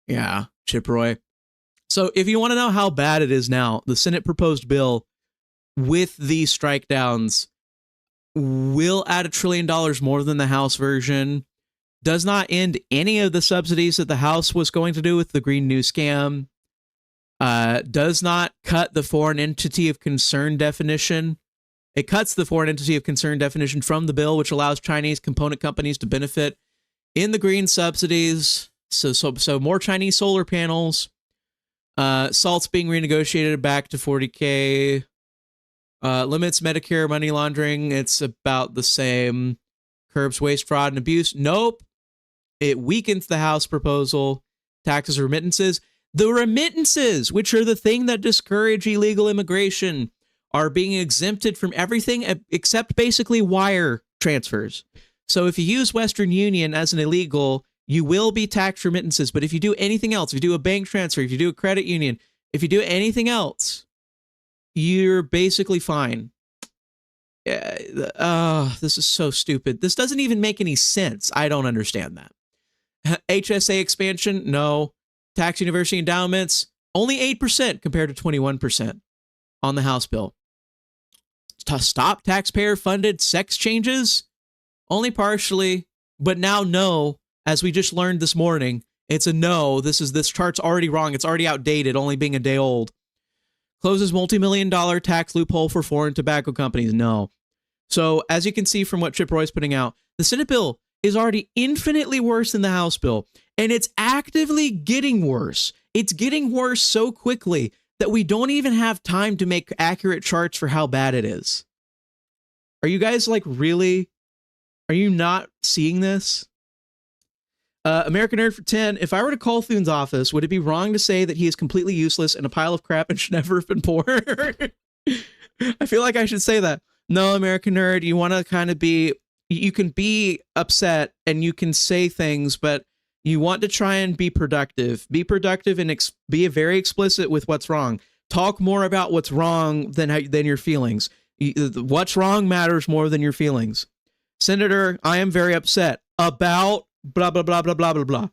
Yeah, Chip Roy. So if you want to know how bad it is now, the Senate proposed bill with these strike downs will add $1 trillion more than the House version, does not end any of the subsidies that the House was going to do with the Green New Scam, does not cut the foreign entity of concern definition. It cuts the foreign entity of concern definition from the bill, which allows Chinese component companies to benefit in the green subsidies. So more Chinese solar panels. SALT's being renegotiated back to $40K. Limits Medicare money laundering. It's about the same. Curbs waste, fraud, and abuse. Nope. It weakens the House proposal. Taxes, remittances. The remittances, which are the thing that discourage illegal immigration, are being exempted from everything except basically wire transfers. So if you use Western Union as an illegal, you will be taxed remittances. But if you do anything else, if you do a bank transfer, if you do a credit union, If you do anything else, you're basically fine. This is so stupid. This doesn't even make any sense. I don't understand that. HSA expansion, no. Tax university endowments, only 8% compared to 21% on the House bill. To stop taxpayer-funded sex changes, only partially, but now no, as we just learned this morning, it's a no. This chart's already wrong. It's already outdated, only being a day old. Closes multi-million-dollar tax loophole for foreign tobacco companies, no. So as you can see from what Chip Roy's putting out, the Senate bill is already infinitely worse than the House bill, and it's actively getting worse. It's getting worse so quickly that we don't even have time to make accurate charts for how bad it is. Are you guys like really? Are you not seeing this? American Nerd for 10. If I were to call Thun's office, would it be wrong to say that he is completely useless and a pile of crap and should never have been born? I feel like I should say that. No, American Nerd, you want to kind of be, you can be upset and you can say things, but you want to try and be productive. Be productive and be very explicit with what's wrong. Talk more about what's wrong than your feelings. What's wrong matters more than your feelings. Senator, I am very upset about blah, blah, blah, blah, blah, blah, blah.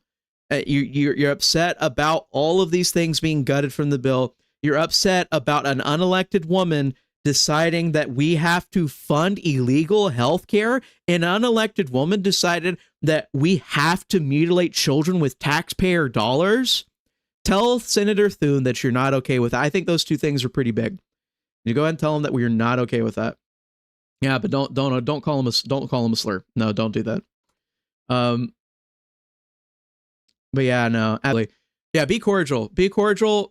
You're upset about all of these things being gutted from the bill. You're upset about an unelected woman deciding that we have to fund illegal health care. An unelected woman decided that we have to mutilate children with taxpayer dollars. Tell Senator Thun that you're not okay with that. I think those two things are pretty big. You go ahead and tell him that we're not okay with that. Yeah, but don't call him a slur. No, don't do that. But yeah, no, absolutely. Yeah, be cordial,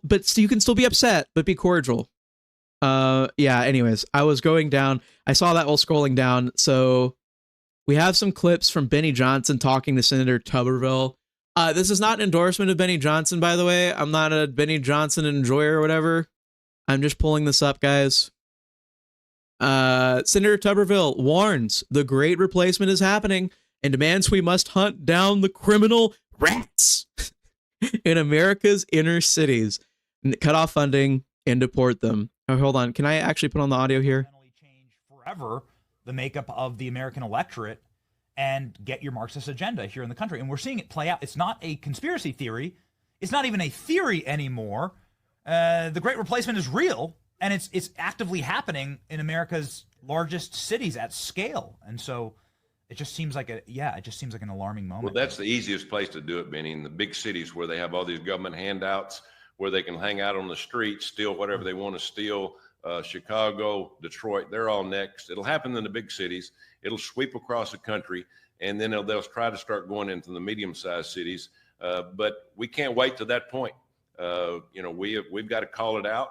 but you can still be upset, but be cordial. Yeah, anyways, I was going down. I saw that while scrolling down. So we have some clips from Benny Johnson talking to Senator Tubberville. This is not an endorsement of Benny Johnson, by the way. I'm not a Benny Johnson enjoyer or whatever. I'm just pulling this up, guys. Senator Tubberville warns the great replacement is happening and demands we must hunt down the criminal rats in America's inner cities, cut off funding, and deport them. Oh, hold on. Can I actually put on the audio here? Change forever the makeup of the American electorate and get your Marxist agenda here in the country. And we're seeing it play out. It's not a conspiracy theory. It's not even a theory anymore. The Great Replacement is real, and it's actively happening in America's largest cities at scale. And so it just seems like an alarming moment. Well, that's the easiest place to do it, Benny, in the big cities where they have all these government handouts, where they can hang out on the streets, steal whatever they want to steal. Chicago, Detroit, they're all next. It'll happen in the big cities. It'll sweep across the country, and then they'll try to start going into the medium-sized cities. But we can't wait to that point. We've got to call it out.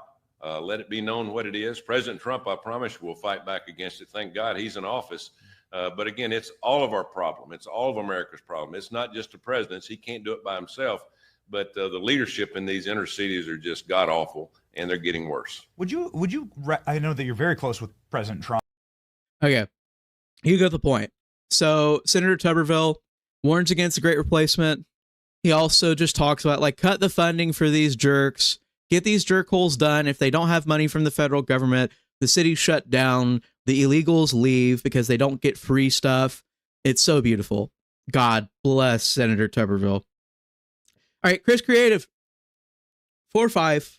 Let it be known what it is. President Trump, I promise, will fight back against it. Thank God he's in office. But again, it's all of our problem. It's all of America's problem. It's not just the president's. He can't do it by himself. But the leadership in these inner cities are just god awful, and they're getting worse. I know that you're very close with President Trump. Okay, you got the point. So Senator Tubberville warns against the Great Replacement. He also just talks about, like, cut the funding for these jerks, get these jerk holes done. If they don't have money from the federal government, the city shut down, the illegals leave because they don't get free stuff. It's so beautiful. God bless Senator Tubberville. All right, Chris Creative, 4-5.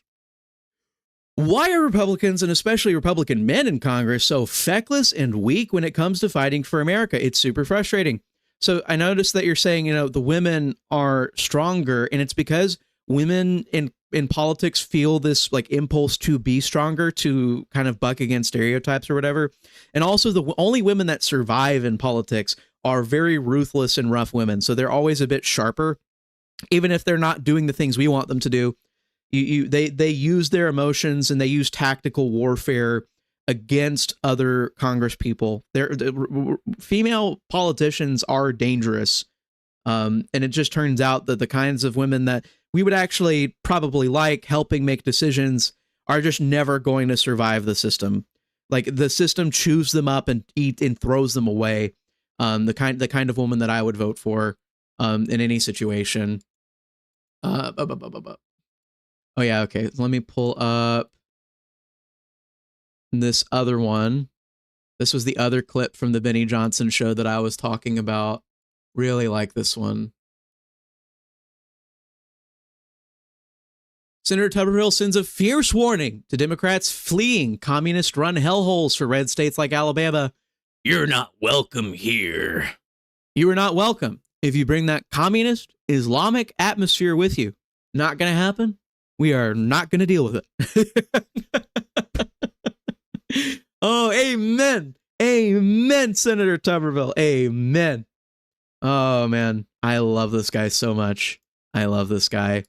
Why are Republicans, and especially Republican men in Congress, so feckless and weak when it comes to fighting for America? It's super frustrating. So I noticed that you're saying, the women are stronger, and it's because women in politics feel this like impulse to be stronger, to kind of buck against stereotypes or whatever. And also the only women that survive in politics are very ruthless and rough women. So they're always a bit sharper. Even if they're not doing the things we want them to do, they use their emotions and they use tactical warfare against other Congress people. Female politicians are dangerous. And it just turns out that the kinds of women that we would actually probably like helping make decisions are just never going to survive the system. Like, the system chews them up and throws them away. The kind of woman that I would vote for in any situation. Oh yeah, okay. Let me pull up this other one. This was the other clip from the Benny Johnson show that I was talking about. Really like this one. Senator Tubberville sends a fierce warning to Democrats fleeing communist-run hellholes for red states like Alabama. You're not welcome here. You are not welcome if you bring that communist Islamic atmosphere with you. Not going to happen. We are not going to deal with it. Oh, amen. Amen, Senator Tubberville. Amen. Oh, man. I love this guy so much. I love this guy.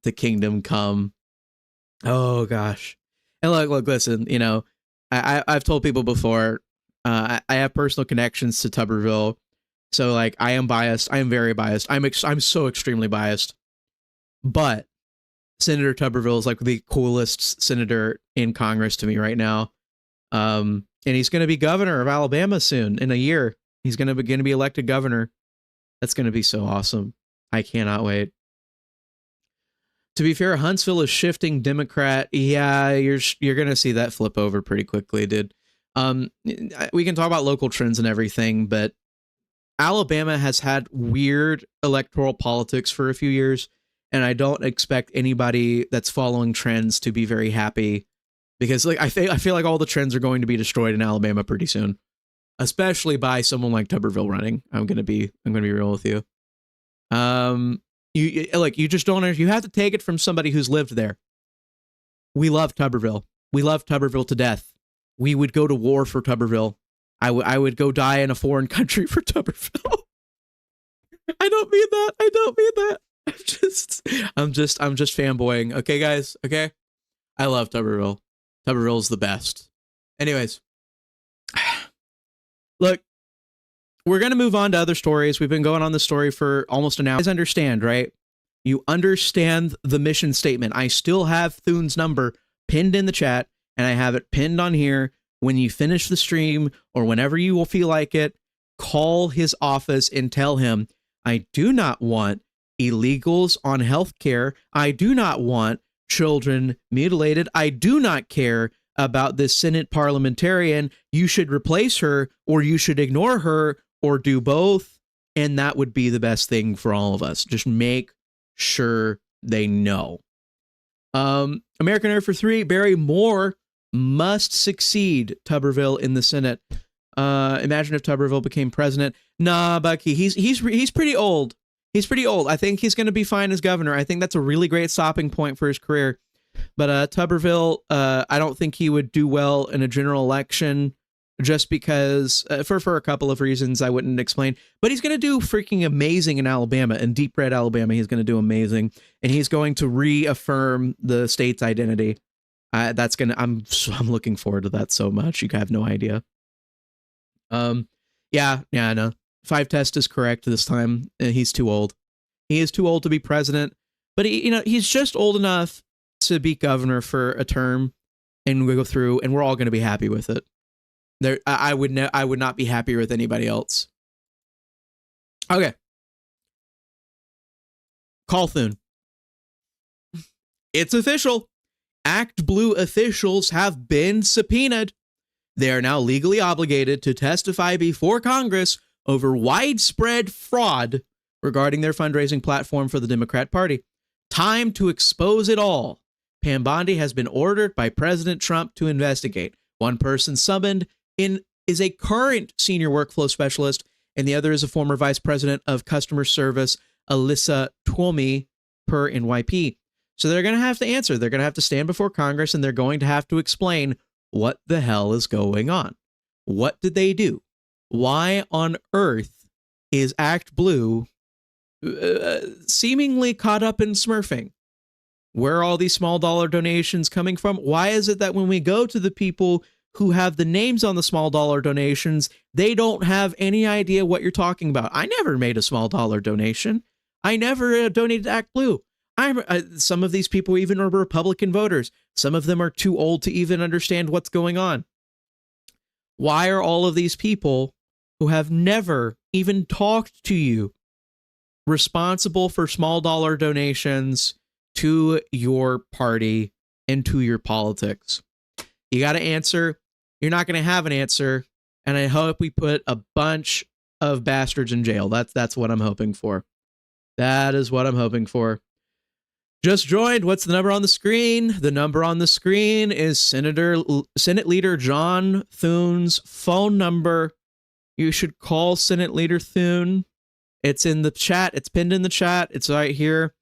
The kingdom come. Oh, gosh. And look, listen, you know, I've told people before, I have personal connections to Tubberville. So, like, I am biased. I am very biased. I'm so extremely biased. But Senator Tubberville is like the coolest senator in Congress to me right now. And he's going to be governor of Alabama soon. In a year, he's going to be elected governor. That's going to be so awesome. I cannot wait. To be fair, Huntsville is shifting Democrat. Yeah, you're going to see that flip over pretty quickly, dude. We can talk about local trends and everything, but Alabama has had weird electoral politics for a few years, and I don't expect anybody that's following trends to be very happy, because like I feel like all the trends are going to be destroyed in Alabama pretty soon, especially by someone like Tubberville running. I'm gonna be real with you. You just don't. You have to take it from somebody who's lived there. We love Tubberville. We love Tubberville to death. We would go to war for Tubberville. I would go die in a foreign country for Tubberville. I don't mean that. I don't mean that. I'm just fanboying. Okay, guys. Okay. I love Tubberville. Tubberville's the best. Anyways, look, we're going to move on to other stories. We've been going on this story for almost an hour. You guys understand, right? You understand the mission statement. I still have Thun's number pinned in the chat, and I have it pinned on here. When you finish the stream or whenever you will feel like it, call his office and tell him, I do not want illegals on healthcare. I do not want children mutilated. I do not care about this Senate Parliamentarian. You should replace her, or you should ignore her, or do both. And that would be the best thing for all of us. Just make sure they know. American Earth for 3, Barry Moore must succeed Tubberville in the Senate. Imagine if Tubberville became president. Nah, Bucky, he's pretty old. He's pretty old. I think he's going to be fine as governor. I think that's a really great stopping point for his career. But Tubberville, I don't think he would do well in a general election, just because for a couple of reasons I wouldn't explain. But he's going to do freaking amazing in Alabama, in deep red Alabama. He's going to do amazing, and he's going to reaffirm the state's identity. I'm looking forward to that so much. You have no idea. Yeah, no. 5 test is correct this time. He's too old. He is too old to be president, but he's just old enough to be governor for a term and we go through, and we're all going to be happy with it. I would not be happier with anybody else. Okay. Call Thun. It's official. Act Blue officials have been subpoenaed. They are now legally obligated to testify before Congress over widespread fraud regarding their fundraising platform for the Democrat Party. Time to expose it all. Pam Bondi has been ordered by President Trump to investigate. One person summoned is a current senior workflow specialist, and the other is a former vice president of customer service, Alyssa Twomey, per NYP. So they're going to have to answer. They're going to have to stand before Congress, and they're going to have to explain what the hell is going on. What did they do? Why on earth is Act Blue seemingly caught up in smurfing? Where are all these small dollar donations coming from? Why is it that when we go to the people who have the names on the small dollar donations, they don't have any idea what you're talking about? I never made a small dollar donation. I never donated to Act Blue. Some of these people even are Republican voters. Some of them are too old to even understand what's going on. Why are all of these people who have never even talked to you responsible for small dollar donations to your party and to your politics. You got to answer. You're not going to have an answer. And I hope we put a bunch of bastards in jail. That's what I'm hoping for. That is what I'm hoping for. Just joined. What's the number on the screen? The number on the screen is Senate Leader John Thun's phone number. You should call Senate Leader Thun. It's in the chat. It's pinned in the chat. It's right here.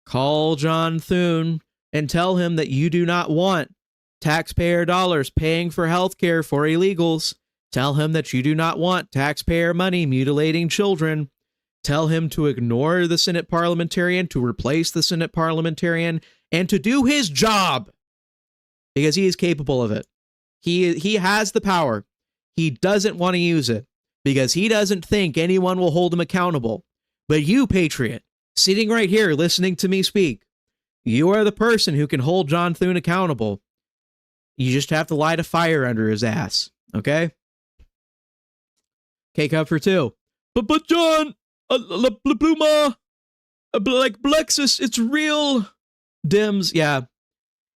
Call John Thun and tell him that you do not want taxpayer dollars paying for healthcare for illegals. Tell him that you do not want taxpayer money mutilating children. Tell him to ignore the Senate Parliamentarian, to replace the Senate Parliamentarian, and to do his job because he is capable of it. He has the power. He doesn't want to use it because he doesn't think anyone will hold him accountable. But you, Patriot, sitting right here listening to me speak, you are the person who can hold John Thun accountable. You just have to light a fire under his ass, okay? Cake up for two. But John... Bluma, like Blexus, it's real. Dims, yeah.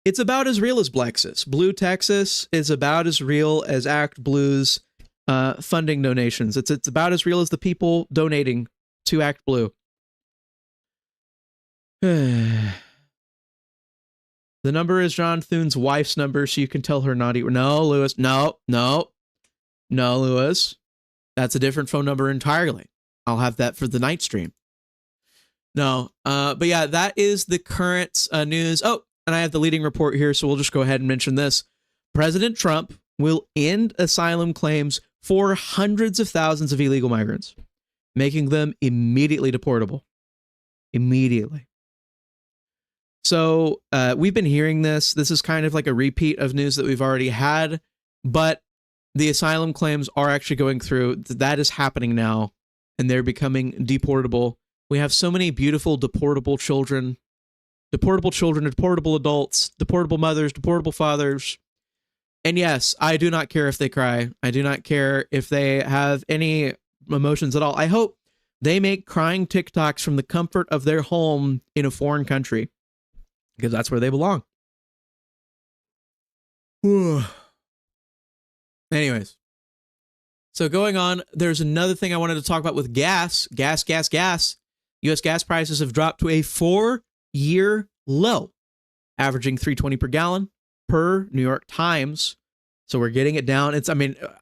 It's about as real as Blexus. Blue Texas is about as real as Act Blue's funding donations. It's about as real as the people donating to Act Blue. The number is John Thun's wife's number, so you can tell her not even. No, Lewis. No, Lewis. That's a different phone number entirely. I'll have that for the night stream. No, but yeah, that is the current news. Oh, and I have the leading report here, so we'll just go ahead and mention this. President Trump will end asylum claims for hundreds of thousands of illegal migrants, making them immediately deportable. Immediately. So we've been hearing this. This is kind of like a repeat of news that we've already had, but the asylum claims are actually going through. That is happening now. And they're becoming deportable. We have so many beautiful deportable children, deportable adults, deportable mothers, deportable fathers. And yes, I do not care if they cry. I do not care if they have any emotions at all. I hope they make crying TikToks from the comfort of their home in a foreign country, because that's where they belong. Anyways. So going on, there's another thing I wanted to talk about with gas. Gas. U.S. gas prices have dropped to a 4-year low, averaging $3.20 per gallon per New York Times. So we're getting it down.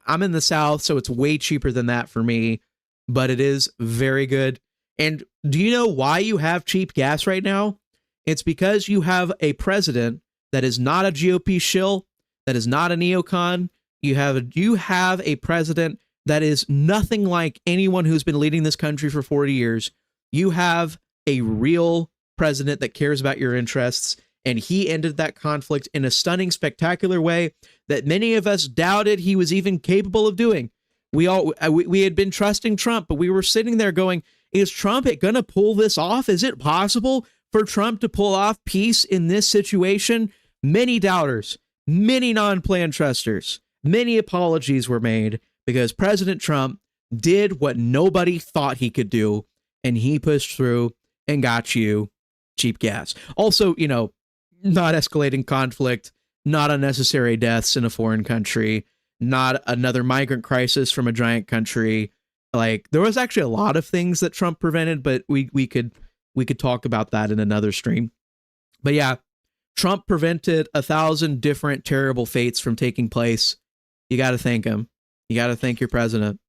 I'm in the South, so it's way cheaper than that for me, but it is very good. And do you know why you have cheap gas right now? It's because you have a president that is not a GOP shill, that is not a neocon. You have a president that is nothing like anyone who's been leading this country for 40 years. You have a real president that cares about your interests, and he ended that conflict in a stunning, spectacular way that many of us doubted he was even capable of doing. We had been trusting Trump, but we were sitting there going, is Trump going to pull this off? Is it possible for Trump to pull off peace in this situation? Many doubters, many non-plan trusters. Many apologies were made because President Trump did what nobody thought he could do, and he pushed through and got you cheap gas. Also, not escalating conflict, not unnecessary deaths in a foreign country, not another migrant crisis from a giant country. Like, there was actually a lot of things that Trump prevented, but we could talk about that in another stream. But yeah, Trump prevented 1,000 different terrible fates from taking place. You got to thank him. You got to thank your president.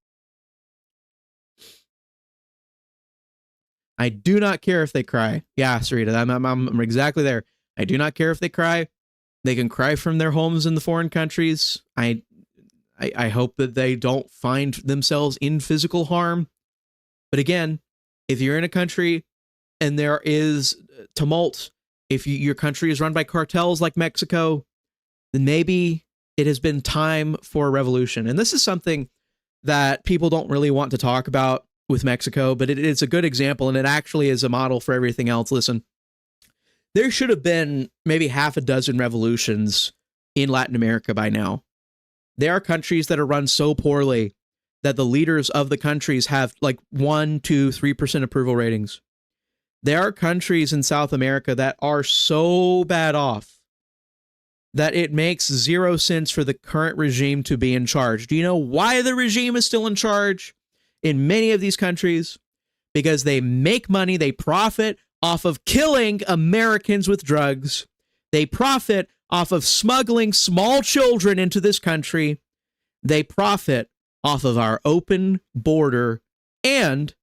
I do not care if they cry. Yeah, Sarita, I'm exactly there. I do not care if they cry. They can cry from their homes in the foreign countries. I hope that they don't find themselves in physical harm. But again, if you're in a country and there is tumult, if your country is run by cartels like Mexico, then maybe it has been time for a revolution. And this is something that people don't really want to talk about with Mexico, but it is a good example, and it actually is a model for everything else. Listen, there should have been maybe half a dozen revolutions in Latin America by now. There are countries that are run so poorly that the leaders of the countries have like 1%, 2%, 3% approval ratings. There are countries in South America that are so bad off that it makes zero sense for the current regime to be in charge. Do you know why the regime is still in charge in many of these countries? Because they make money, they profit off of killing Americans with drugs. They profit off of smuggling small children into this country. They profit off of our open border and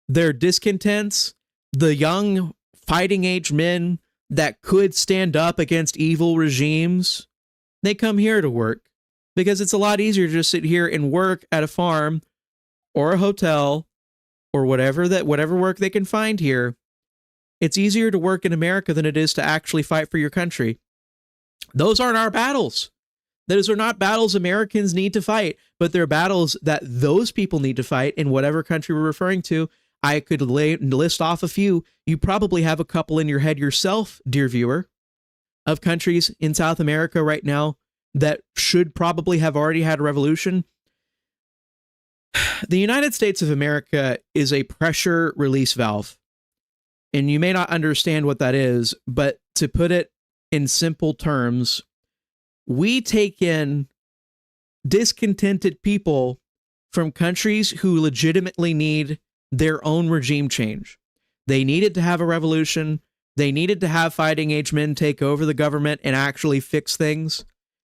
their discontents, the young fighting age men that could stand up against evil regimes. They come here to work because it's a lot easier to just sit here and work at a farm or a hotel or whatever work they can find here. It's easier to work in America than it is to actually fight for your country. Those aren't our battles. Those are not battles Americans need to fight, but they're battles that those people need to fight in whatever country we're referring to. I could list off a few. You probably have a couple in your head yourself, dear viewer, of countries in South America right now that should probably have already had a revolution. The United States of America is a pressure release valve. And you may not understand what that is, but to put it in simple terms, we take in discontented people from countries who legitimately need their own regime change. They needed to have a revolution. They needed to have fighting age men take over the government and actually fix things.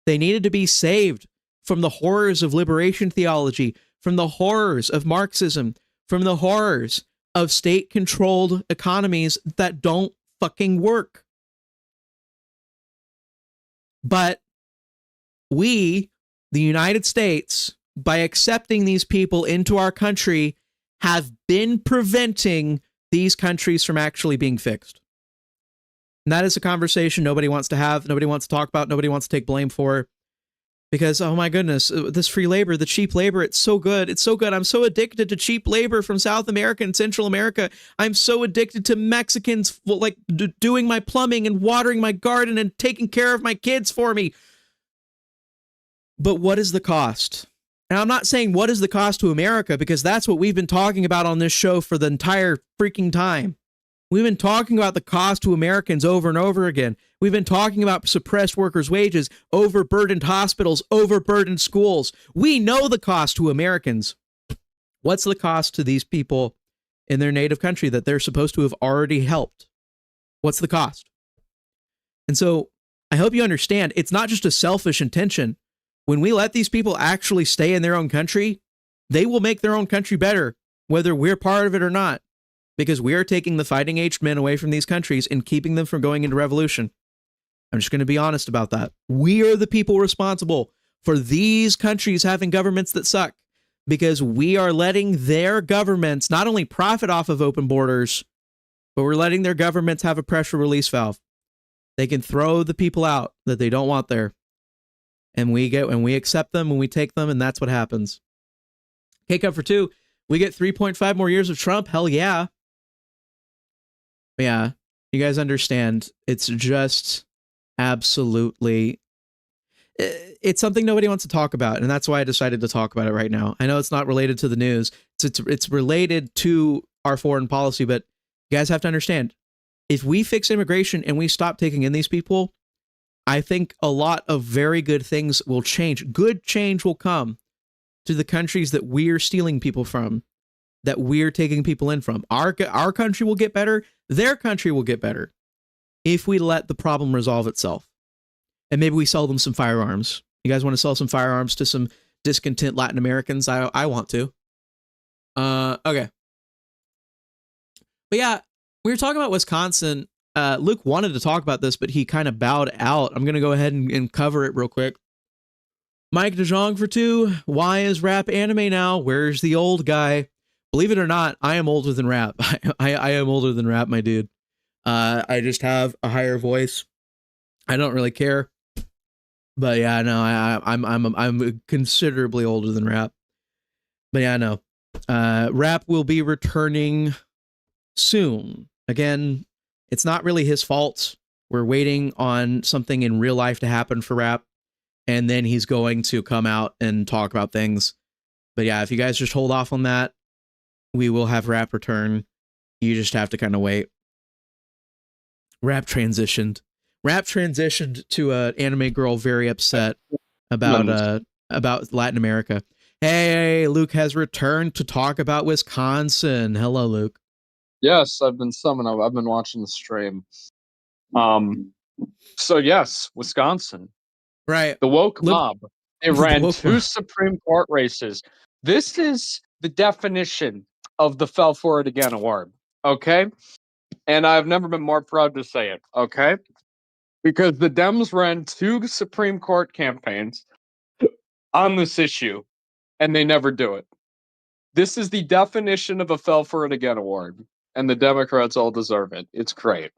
They needed to be saved from the horrors of liberation theology, from the horrors of Marxism, from the horrors of state-controlled economies that don't fucking work. But we, the United States, by accepting these people into our country, have been preventing these countries from actually being fixed. And that is a conversation nobody wants to have, nobody wants to talk about, nobody wants to take blame for. Because, oh my goodness, this free labor, the cheap labor, it's so good. It's so good. I'm so addicted to cheap labor from South America and Central America. I'm so addicted to Mexicans like doing my plumbing and watering my garden and taking care of my kids for me. But what is the cost? And I'm not saying what is the cost to America, because that's what we've been talking about on this show for the entire freaking time. We've been talking about the cost to Americans over and over again. We've been talking about suppressed workers' wages, overburdened hospitals, overburdened schools. We know the cost to Americans. What's the cost to these people in their native country that they're supposed to have already helped? What's the cost? And so I hope you understand, it's not just a selfish intention. When we let these people actually stay in their own country, they will make their own country better, whether we're part of it or not, because we are taking the fighting aged men away from these countries and keeping them from going into revolution. I'm just going to be honest about that. We are the people responsible for these countries having governments that suck, because we are letting their governments not only profit off of open borders, but we're letting their governments have a pressure release valve. They can throw the people out that they don't want there. And we accept them and we take them, and that's what happens. K-Cup for 2. We get 3.5 more years of Trump. Hell yeah. Yeah. You guys understand. It's just absolutely... It's something nobody wants to talk about, and that's why I decided to talk about it right now. I know it's not related to the news. It's related to our foreign policy, but you guys have to understand. If we fix immigration and we stop taking in these people, I think a lot of very good things will change. Good change will come to the countries that we're stealing people from, that we're taking people in from. Our country will get better. Their country will get better if we let the problem resolve itself. And maybe we sell them some firearms. You guys want to sell some firearms to some discontent Latin Americans? I want to. Okay. But yeah, we were talking about Wisconsin. Luke wanted to talk about this, but he kind of bowed out. I'm going to go ahead and cover it real quick. Mike DeJong for 2. Why is rap anime now? Where's the old guy? Believe it or not, I am older than rap. I am older than rap, my dude. I just have a higher voice. I don't really care. But yeah, no, I'm considerably older than rap. But yeah, no. Rap will be returning soon. Again, it's not really his fault. We're waiting on something in real life to happen for Rap, and then he's going to come out and talk about things. But yeah, if you guys just hold off on that, we will have Rap return. You just have to kind of wait. Rap transitioned. Rap transitioned to an anime girl very upset about Latin America. Hey, Luke has returned to talk about Wisconsin. Hello, Luke. Yes, I've been summoned. I've been watching the stream. So yes, Wisconsin. Right. The woke mob. They ran woke two mob. Supreme Court races. This is the definition of the Fell For It Again award. Okay? And I've never been more proud to say it. Okay? Because the Dems ran two Supreme Court campaigns on this issue, and they never do it. This is the definition of a Fell For It Again award, and the Democrats all deserve it. It's great.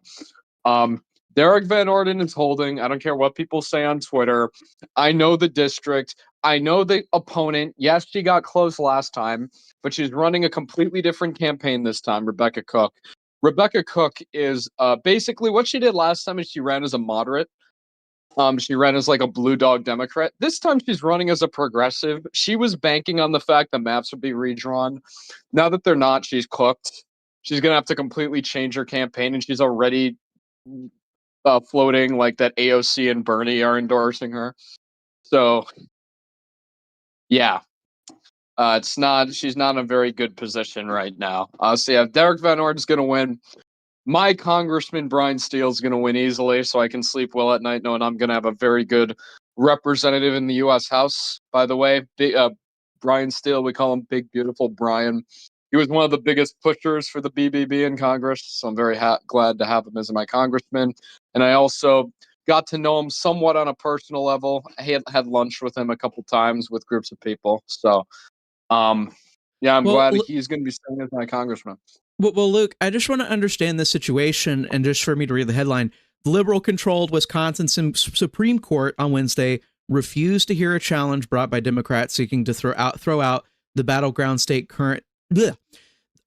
Derek Van Orden is holding. I don't care what people say on Twitter. I know the district. I know the opponent. Yes, she got close last time, but she's running a completely different campaign this time, Rebecca Cook. Rebecca Cook is basically what she did last time is she ran as a moderate. She ran as like a blue dog Democrat. This time she's running as a progressive. She was banking on the fact that maps would be redrawn. Now that they're not, she's cooked. She's going to have to completely change her campaign, and she's already floating like that AOC and Bernie are endorsing her. So, yeah. She's not in a very good position right now. So yeah, Derek Van Orden's going to win. My congressman, Brian Steele's going to win easily, so I can sleep well at night knowing I'm going to have a very good representative in the U.S. House, by the way. Brian Steele, we call him Big Beautiful Brian. He was one of the biggest pushers for the BBB in Congress, so I'm very glad to have him as my congressman. And I also got to know him somewhat on a personal level. I had lunch with him a couple times with groups of people. So, yeah, I'm glad he's going to be staying as my congressman. Well, Luke, I just want to understand the situation, and just for me to read the headline, the liberal-controlled Wisconsin Supreme Court on Wednesday refused to hear a challenge brought by Democrats seeking to throw out the battleground state current. Blech.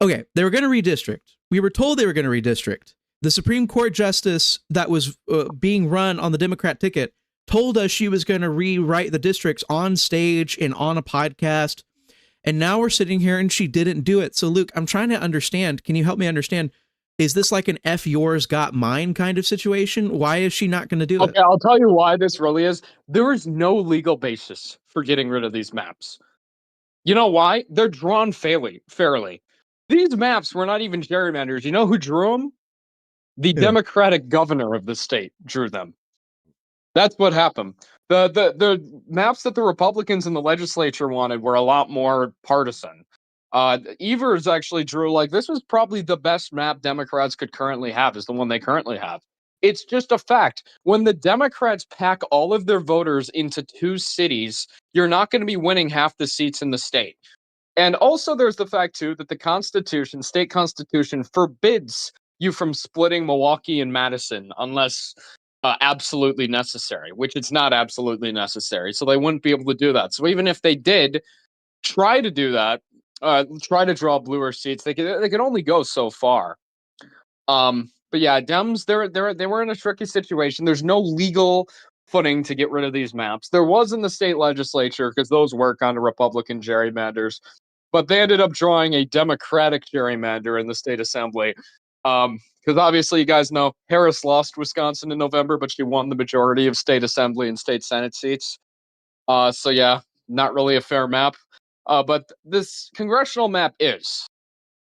Okay, they were going to redistrict. We were told they were going to redistrict. The Supreme Court justice that was being run on the Democrat ticket told us she was going to rewrite the districts on stage and on a podcast. And now we're sitting here and she didn't do it. So, Luke, I'm trying to understand. Can you help me understand? Is this like an F yours got mine kind of situation? Why is she not going to do it? Okay, I'll tell you why this really is. There is no legal basis for getting rid of these maps. You know why? They're drawn fairly. These maps were not even gerrymanders. You know who drew them? The Democratic governor of the state drew them. That's what happened. The maps that the Republicans in the legislature wanted were a lot more partisan. Evers actually drew like this was probably the best map Democrats could currently have, is the one they currently have. It's just a fact. When the Democrats pack all of their voters into two cities, you're not going to be winning half the seats in the state. And also there's the fact, too, that the Constitution, state Constitution, forbids you from splitting Milwaukee and Madison unless absolutely necessary, which it's not absolutely necessary. So they wouldn't be able to do that. So even if they did try to do that, try to draw bluer seats, they could only go so far. But yeah, Dems, they were in a tricky situation. There's no legal footing to get rid of these maps. There was in the state legislature because those work on the Republican gerrymanders, but they ended up drawing a Democratic gerrymander in the state assembly. Because obviously you guys know Harris lost Wisconsin in November, but she won the majority of state assembly and state senate seats. So yeah, not really a fair map. But this congressional map is,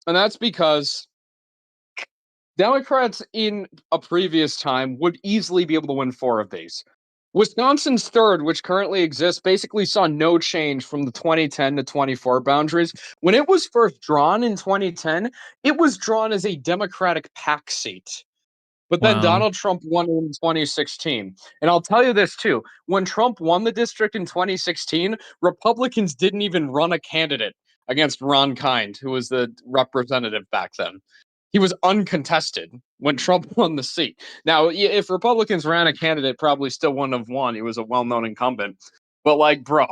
and that's because Democrats in a previous time would easily be able to win 4 of these. Wisconsin's third, which currently exists, basically saw no change from the 2010 to 24 boundaries. When it was first drawn in 2010, it was drawn as a Democratic PAC seat. But then Donald Trump won in 2016. And I'll tell you this, too. When Trump won the district in 2016, Republicans didn't even run a candidate against Ron Kind, who was the representative back then. He was uncontested when Trump won the seat. Now, if Republicans ran a candidate, probably still wouldn't have won. He was a well-known incumbent. But, like, bro,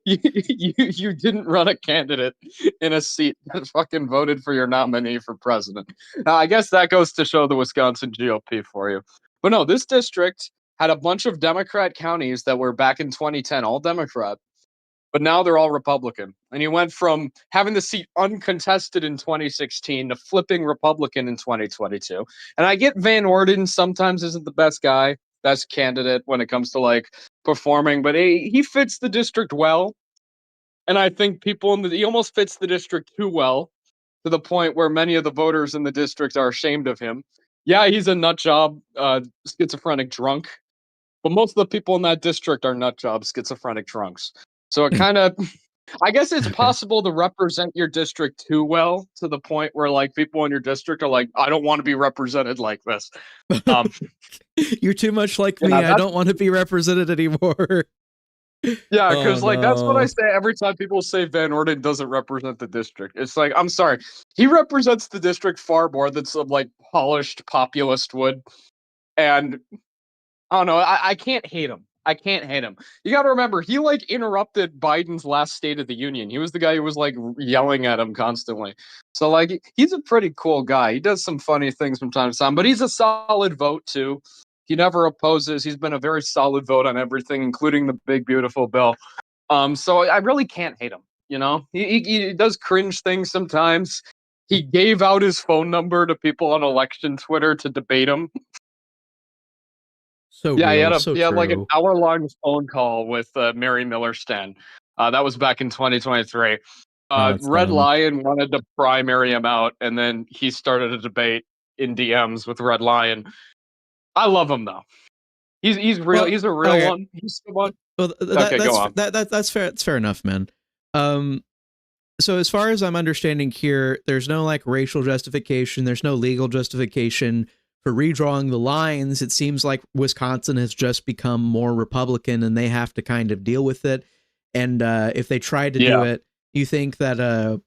you didn't run a candidate in a seat that fucking voted for your nominee for president. Now, I guess that goes to show the Wisconsin GOP for you. But no, this district had a bunch of Democrat counties that were back in 2010, all Democrat. but now they're all Republican. And he went from having the seat uncontested in 2016 to flipping Republican in 2022. And I get Van Orden sometimes isn't the best candidate when it comes to like performing, but he fits the district well. And I think he almost fits the district too well, to the point where many of the voters in the district are ashamed of him. Yeah, he's a nut job, schizophrenic drunk, but most of the people in that district are nut jobs, schizophrenic drunks. So it kind of, I guess it's possible to represent your district too well, to the point where like people in your district are like, I don't want to be represented like this. You're too much like me. I don't want to be represented anymore. Yeah, because that's what I no. say every time people say Van Orden doesn't represent the district. It's like, I'm sorry, he represents the district far more than some like polished populist would. And I don't know, I can't hate him. I can't hate him. You got to remember, he like interrupted Biden's last State of the Union. He was the guy who was like yelling at him constantly. So like, he's a pretty cool guy. He does some funny things from time to time, but he's a solid vote too. He never opposes. He's been a very solid vote on everything, including the big, beautiful bill. So I really can't hate him. You know, he does cringe things sometimes. He gave out his phone number to people on election Twitter to debate him. So yeah, real, he had like an hour-long phone call with Mary Miller-Stan. That was back in 2023. Red dumb. Lion wanted to primary him out, and then he started a debate in DMs with Red Lion. I love him though. He's real. Well, he's a real okay. one. He's the one. Well, Okay, go on. That's fair. That's fair enough, man. So as far as I'm understanding here, there's no like racial justification. There's no legal justification for redrawing the lines. It seems like Wisconsin has just become more Republican, and they have to kind of deal with it. And if they tried to do it, you think that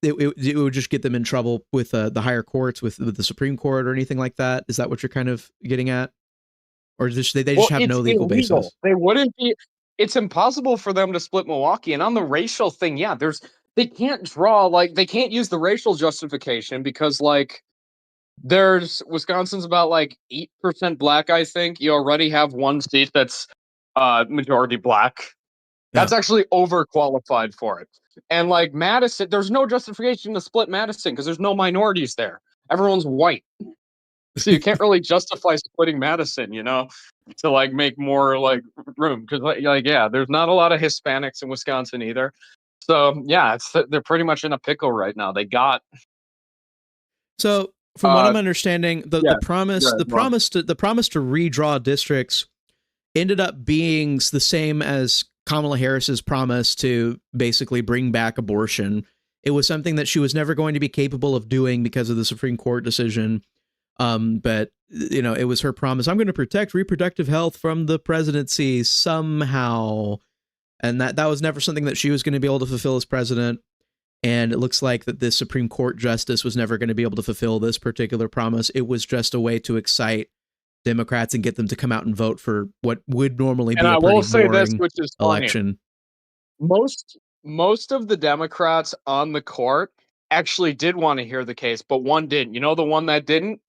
it would just get them in trouble with the higher courts, with the Supreme Court or anything like that? Is that what you're kind of getting at? Or just they just have no legal basis? They wouldn't be. It's impossible for them to split Milwaukee. And on the racial thing, yeah, they can't they can't use the racial justification because like there's Wisconsin's about like 8% black, I think. You already have one seat that's majority black. That's actually overqualified for it. And like Madison, there's no justification to split Madison because there's no minorities there. Everyone's white. So you can't really justify splitting Madison, you know, to like make more like room because yeah, there's not a lot of Hispanics in Wisconsin either. So yeah, they're pretty much in a pickle right now. They got. So from what I'm understanding, the promise to redraw districts ended up being the same as Kamala Harris's promise to basically bring back abortion. It was something that she was never going to be capable of doing because of the Supreme Court decision. But you know, it was her promise. I'm going to protect reproductive health from the presidency somehow. And that was never something that she was going to be able to fulfill as president. And it looks like that this Supreme Court justice was never going to be able to fulfill this particular promise. It was just a way to excite Democrats and get them to come out and vote for what would normally be a pretty boring election. Most of the Democrats on the court actually did want to hear the case, but one didn't. You know the one that didn't?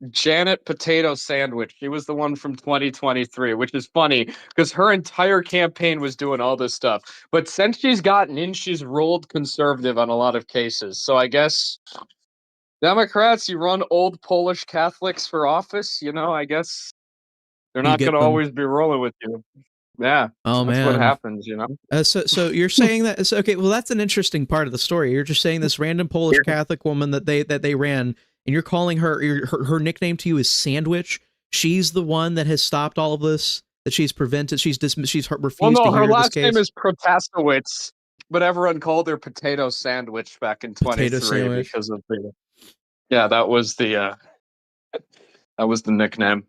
Janet Potato Sandwich. She was the one from 2023, which is funny because her entire campaign was doing all this stuff. But since she's gotten in, she's ruled conservative on a lot of cases. So I guess Democrats, you run old Polish Catholics for office, you know, I guess they're not going to always be rolling with you. Yeah. Oh, that's what happens, you know? So you're saying that, so, okay, well, that's an interesting part of the story. You're just saying this random Polish Catholic woman that they ran, and you're calling her nickname to you is Sandwich. She's the one that has stopped all of this, that she's prevented. She's refused to hear this case. Her last name is Protasowicz, but everyone called her Potato Sandwich back in 23 because of the. Yeah, that was the nickname.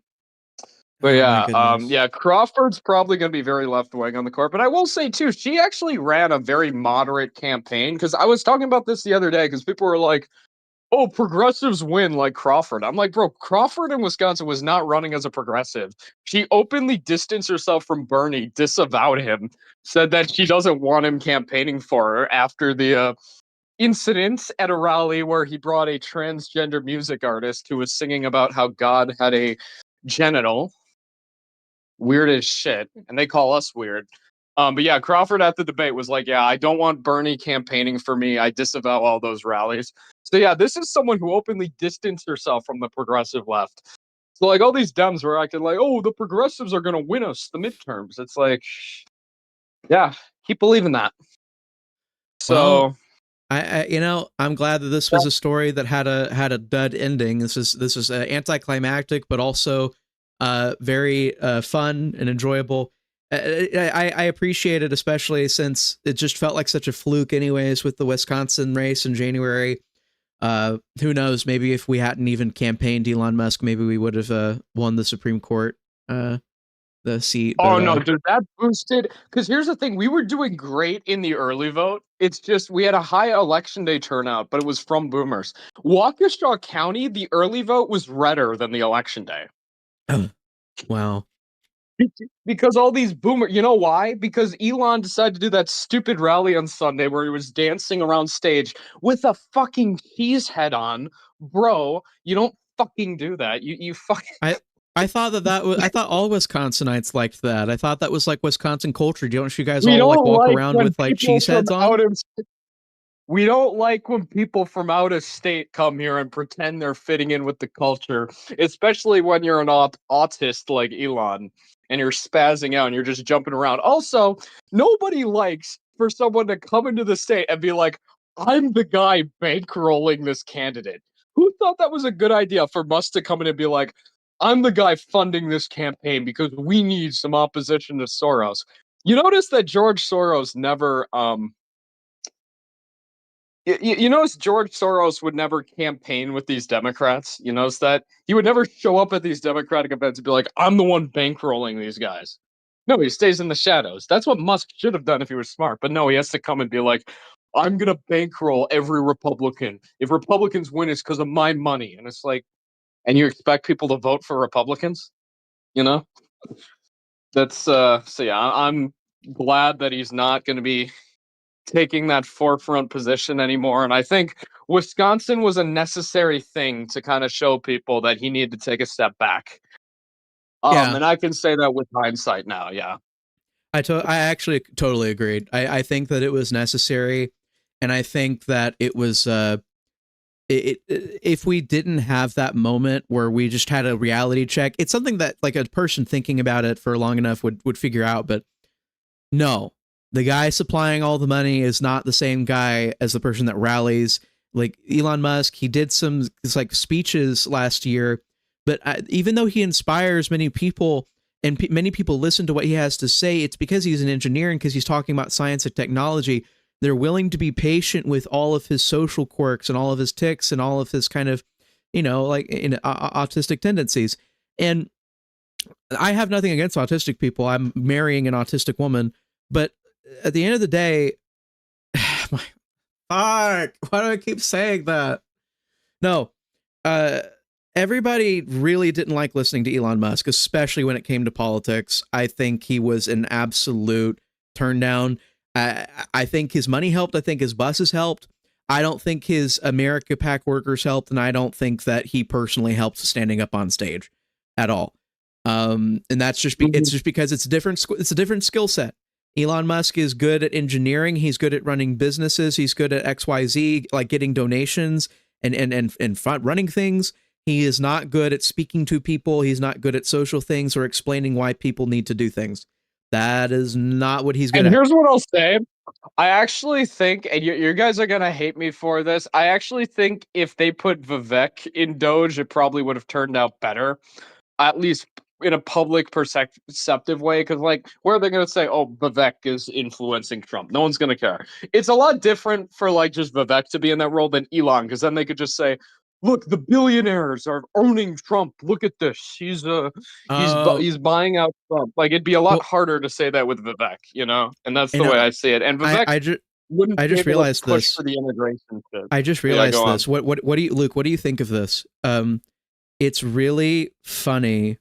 But yeah, Crawford's probably going to be very left-wing on the court. But I will say, too, she actually ran a very moderate campaign. Because I was talking about this the other day, because people were like, oh, progressives win like Crawford. I'm like, bro, Crawford in Wisconsin was not running as a progressive. She openly distanced herself from Bernie, disavowed him, said that she doesn't want him campaigning for her after the incident at a rally where he brought a transgender music artist who was singing about how God had a genital. Weird as shit, and they call us weird. But yeah, Crawford at the debate was like, yeah, I don't want Bernie campaigning for me. I disavow all those rallies. So yeah, this is someone who openly distanced herself from the progressive left. So like all these Dems were acting like, oh, the progressives are going to win us the midterms. It's like, yeah, keep believing that. Well, So I'm glad that this was a story that had a dud ending. This is anticlimactic, but also very fun and enjoyable. I appreciate it, especially since it just felt like such a fluke, anyways, with the Wisconsin race in January. Who knows? Maybe if we hadn't even campaigned Elon Musk, maybe we would have won the Supreme Court the seat. Oh But, no, dude, that boosted. Because here's the thing: we were doing great in the early vote. It's just we had a high election day turnout, but it was from boomers. Waukesha County, the early vote was redder than the election day. wow. Because all these boomer, you know why? Because Elon decided to do that stupid rally on Sunday where he was dancing around stage with a fucking cheese head on, bro. You don't fucking do that. You fucking. I thought that was, I thought all Wisconsinites liked that. I thought that was like Wisconsin culture. Don't you guys We all like don't walk like around when with like people cheese from heads on? out of we don't like when people from out of state come here and pretend they're fitting in with the culture, especially when you're an autist like Elon and you're spazzing out and you're just jumping around. Also, nobody likes for someone to come into the state and be like, I'm the guy bankrolling this candidate. Who thought that was a good idea for Musk to come in and be like, I'm the guy funding this campaign because we need some opposition to Soros? You notice that George Soros never you notice George Soros would never campaign with these Democrats. You notice that? He would never show up at these Democratic events and be like, I'm the one bankrolling these guys. No, he stays in the shadows. That's what Musk should have done if he was smart. But no, he has to come and be like, I'm going to bankroll every Republican. If Republicans win, it's because of my money. And it's like, and you expect people to vote for Republicans? You know? That's, so yeah, I'm glad that he's not going to be taking that forefront position anymore. And I think Wisconsin was a necessary thing to kind of show people that he needed to take a step back. Yeah, And I can say that with hindsight now. Yeah. I actually totally agreed. I think that it was necessary, and I think that it was if we didn't have that moment where we just had a reality check, it's something that like a person thinking about it for long enough would figure out. But no, the guy supplying all the money is not the same guy as the person that rallies. Like Elon Musk, he did some like speeches last year, but even though he inspires many people and many people listen to what he has to say, it's because he's an engineer and because he's talking about science and technology. They're willing to be patient with all of his social quirks and all of his tics and all of his kind of, like autistic tendencies. And I have nothing against autistic people. I'm marrying an autistic woman, but at the end of the day, fuck, why do I keep saying that? No, everybody really didn't like listening to Elon Musk, especially when it came to politics. I think he was an absolute turn down. I think his money helped. I think his buses helped. I don't think his America PAC workers helped, and I don't think that he personally helped standing up on stage at all. And that's just it's just because it's different. It's a different skill set. Elon Musk is good at engineering. He's good at running businesses. He's good at XYZ, like getting donations and front running things. He is not good at speaking to people. He's not good at social things or explaining why people need to do things. That is not what he's good at. And here's what I'll say. I actually think, and you guys are going to hate me for this, I actually think if they put Vivek in Doge, it probably would have turned out better, at least in a public perceptive way. Because, like, where are they going to say, oh, Vivek is influencing Trump? No one's going to care. It's a lot different for, like, just Vivek to be in that role than Elon, because then they could just say, look, the billionaires are owning Trump. Look at this. He's buying out Trump. Like, it'd be a lot harder to say that with Vivek, and that's the way I see it. And Vivek wouldn't. I just realized push this for the immigration shit. I just realized this. What do you, Luke? What do you think of this? It's really funny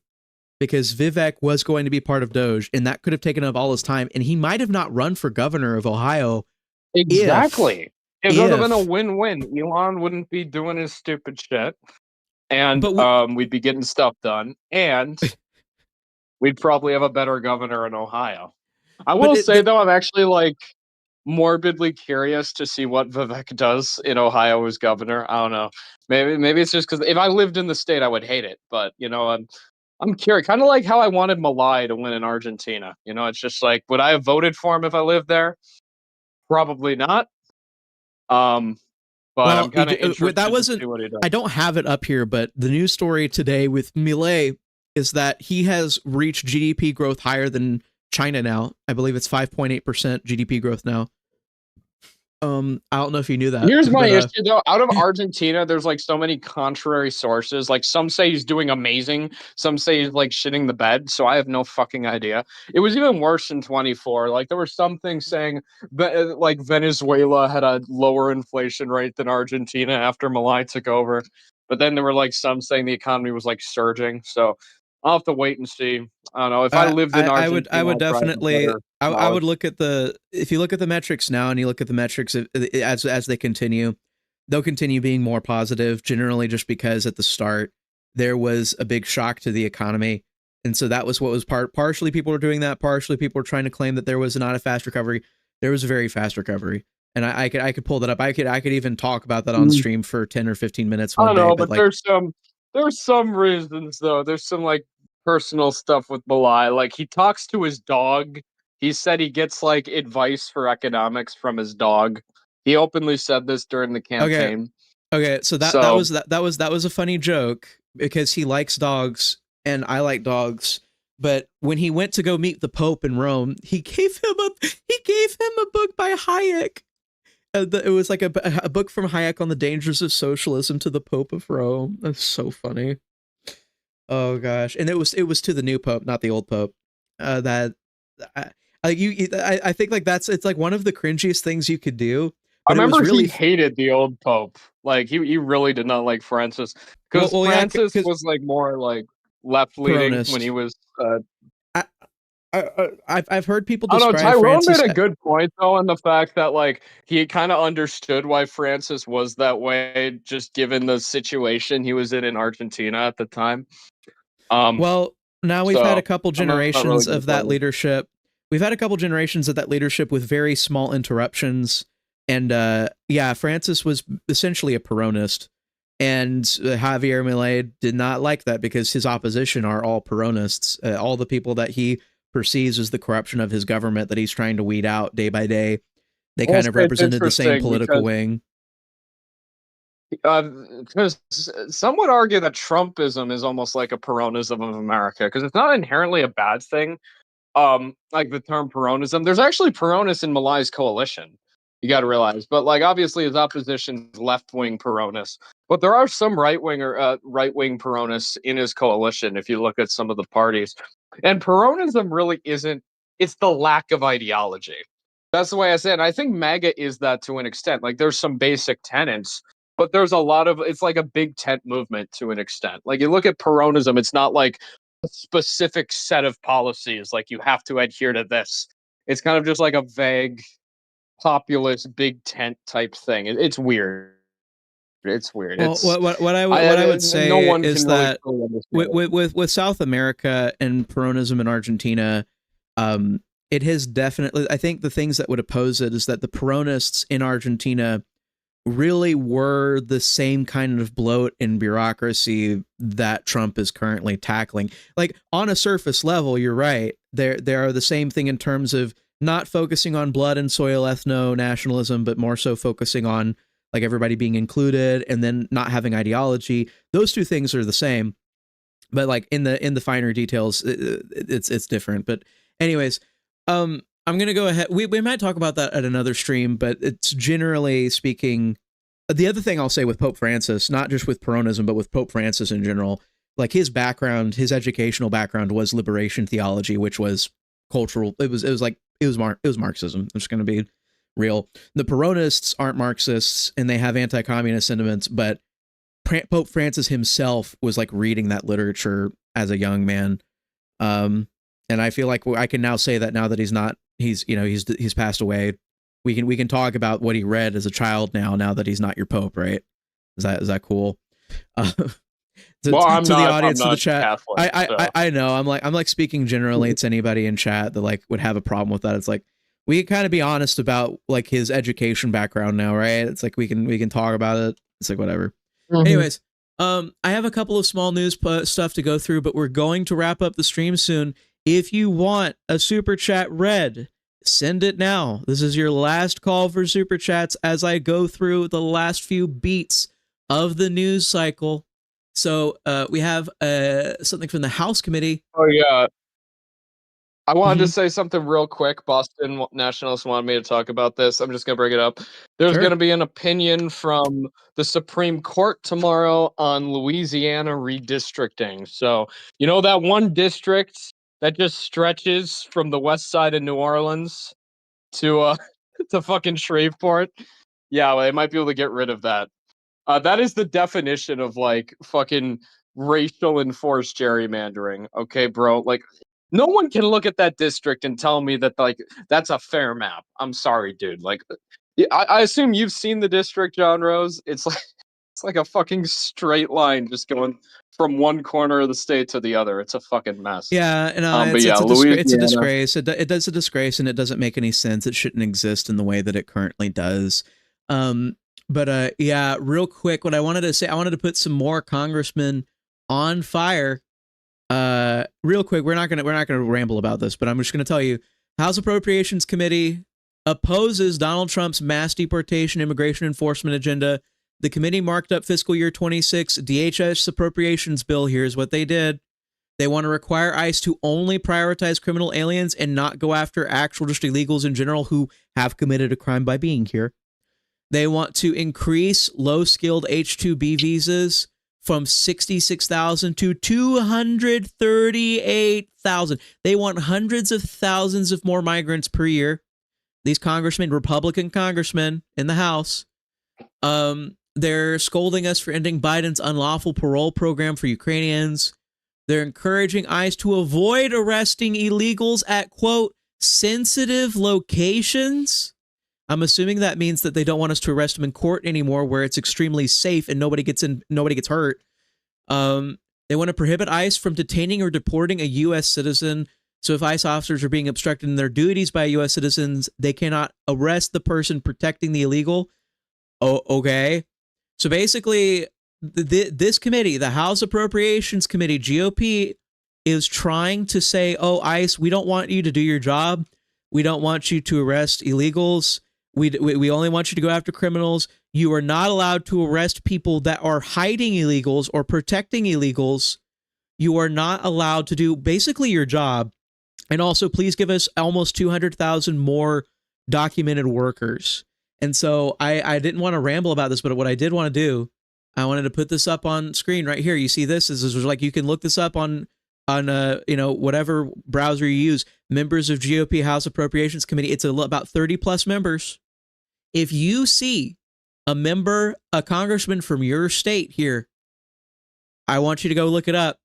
because Vivek was going to be part of Doge, and that could have taken up all his time, and he might have not run for governor of Ohio. Exactly. It would have been a win-win. Elon wouldn't be doing his stupid shit, and we'd be getting stuff done, and we'd probably have a better governor in Ohio. I But will say though, I'm actually like morbidly curious to see what Vivek does in Ohio as governor. I don't know. Maybe it's just because if I lived in the state, I would hate it. But I'm curious, kind of like how I wanted Malai to win in Argentina. It's just like, would I have voted for him if I lived there? Probably not. But I'm well, kind of interested that to wasn't. see what he does. I don't have it up here, but the news story today with Millet is that he has reached GDP growth higher than China now. I believe it's 5.8% GDP growth now. I don't know if you knew that. Here's my but, issue though. Out of Argentina, there's like so many contrary sources. Like some say he's doing amazing, some say he's like shitting the bed. So I have no fucking idea. It was even worse in 24. Like there were some things saying that like Venezuela had a lower inflation rate than Argentina after Malai took over. But then there were like some saying the economy was like surging. So I'll have to wait and see. I don't know. If I lived in Argentina, I would I'd probably have definitely, better I knowledge. would look at if you look at the metrics now and you look at the metrics as they continue, they'll continue being more positive, generally just because at the start there was a big shock to the economy. And so that was what was partially people were doing that, partially people were trying to claim that there was not a fast recovery. There was a very fast recovery. And I could pull that up. I could even talk about that on stream for 10 or 15 minutes I one don't day, know, but but like, there's some reasons though. There's some like personal stuff with Malai. Like he talks to his dog. He said he gets like advice for economics from his dog. He openly said this during the okay, campaign. okay, so So that was a funny joke because he likes dogs and I like dogs. But when he went to go meet the Pope in Rome, he gave him a book by Hayek. It was like a book from Hayek on the dangers of socialism to the Pope of Rome. That's so funny. Oh gosh, and it was to the new Pope, not the old Pope. That I think like it's like one of the cringiest things you could do. I But it was remember he really hated the old Pope. Like he really did not like Francis because yeah, Francis because was like more like left leaning when he Peronist. was I, I've heard people I don't know. describe Tyrone made Francis. a good point though, in the fact that like he kind of understood why Francis was that way, just given the situation he was in Argentina at the time. Well, now we've had So a couple I'm not really generations gonna of that blame him. leadership. We've had a couple generations of that leadership with very small interruptions. And yeah, Francis was essentially a Peronist. And Javier Milei did not like that because his opposition are all Peronists. All the people that he perceives as the corruption of his government that he's trying to weed out day by day, they I will kind say of it's represented the same interesting political because wing. some would argue that Trumpism is almost like a Peronism of America because it's not inherently a bad thing. Like the term Peronism, there's actually Peronists in Malai's coalition. You got to realize, but like obviously his opposition's left-wing Peronists, but there are some right-wing Peronists in his coalition. If you look at some of the parties, and Peronism really isn't. It's the lack of ideology. That's the way I say it. And I think MAGA is that to an extent. Like there's some basic tenets, but there's a lot of it's like a big tent movement to an extent. Like you look at Peronism, it's not like a specific set of policies, like you have to adhere to this. It's kind of just like a vague populist big tent type thing. It's weird. It's weird. Well, It's what I would no say one is can really that fully understand it. with South America and Peronism in Argentina, it has definitely. I think the things that would oppose it is that the Peronists in Argentina really were the same kind of bloat and bureaucracy that Trump is currently tackling. Like on a surface level, you're right. They are the same thing in terms of not focusing on blood and soil ethno nationalism, but more so focusing on like everybody being included and then not having ideology. Those two things are the same, but like in the finer details, it's different. But anyways, I'm gonna go ahead. We might talk about that at another stream, but it's generally speaking. The other thing I'll say with Pope Francis, not just with Peronism, but with Pope Francis in general, like his background, his educational background was liberation theology, which was cultural. It was Marxism. I'm just gonna be real. The Peronists aren't Marxists and they have anti-communist sentiments, but Pope Francis himself was like reading that literature as a young man. And I feel like I can now say that now that he's passed away, we can talk about what he read as a child now that he's not your Pope, right? Is that cool? Well, I'm to the not. audience, I'm to the not chat. Catholic. I know. I'm like speaking generally to anybody in chat that like would have a problem with that. It's like we can kind of be honest about like his education background now, right? It's like we can talk about it. It's like whatever. Anyways, I have a couple of small news stuff to go through, but we're going to wrap up the stream soon. If you want a super chat read, send it now. This is your last call for super chats as I go through the last few beats of the news cycle. So we have something from the House Committee. Oh yeah, I wanted to say something real quick. Boston Nationalists wanted me to talk about this. I'm just gonna bring it up. There's gonna be an opinion from the Supreme Court tomorrow on Louisiana redistricting. So you know that one district that just stretches from the west side of New Orleans to to fucking Shreveport? Yeah, well, they might be able to get rid of that. That is the definition of like fucking racial enforced gerrymandering. Okay, bro. Like, no one can look at that district and tell me that like that's a fair map. I'm sorry, dude. Like, I assume you've seen the district, John Rose. It's like a fucking straight line just going from one corner of the state to the other. It's a fucking mess. Yeah, no, But yeah, it's a disgrace. It's a disgrace, and it doesn't make any sense. It shouldn't exist in the way that it currently does. But yeah, real quick, what I wanted to say, I wanted to put some more congressmen on fire. Real quick, we're not gonna ramble about this, but I'm just gonna tell you, House Appropriations Committee opposes Donald Trump's mass deportation immigration enforcement agenda. The committee marked up fiscal year 26 DHS appropriations bill. Here's what they did. They want to require ICE to only prioritize criminal aliens and not go after actual just illegals in general who have committed a crime by being here. They want to increase low-skilled H-2B visas from 66,000 to 238,000. They want hundreds of thousands of more migrants per year. These congressmen, Republican congressmen in the House, they're scolding us for ending Biden's unlawful parole program for Ukrainians. They're encouraging ICE to avoid arresting illegals at, quote, sensitive locations. I'm assuming that means that they don't want us to arrest them in court anymore, where it's extremely safe and nobody gets hurt. They want to prohibit ICE from detaining or deporting a U.S. citizen. So if ICE officers are being obstructed in their duties by U.S. citizens, they cannot arrest the person protecting the illegal. Oh, okay. So basically, this committee, the House Appropriations Committee, GOP, is trying to say, oh, ICE, we don't want you to do your job. We don't want you to arrest illegals. We only want you to go after criminals. You are not allowed to arrest people that are hiding illegals or protecting illegals. You are not allowed to do basically your job. And also, please give us almost 200,000 more documented workers. And so I didn't want to ramble about this, but what I did want to do, I wanted to put this up on screen right here. You see this? This is like, you can look this up on whatever browser you use. Members of GOP House Appropriations Committee. It's about 30 plus members. If you see a congressman from your state here, I want you to go look it up.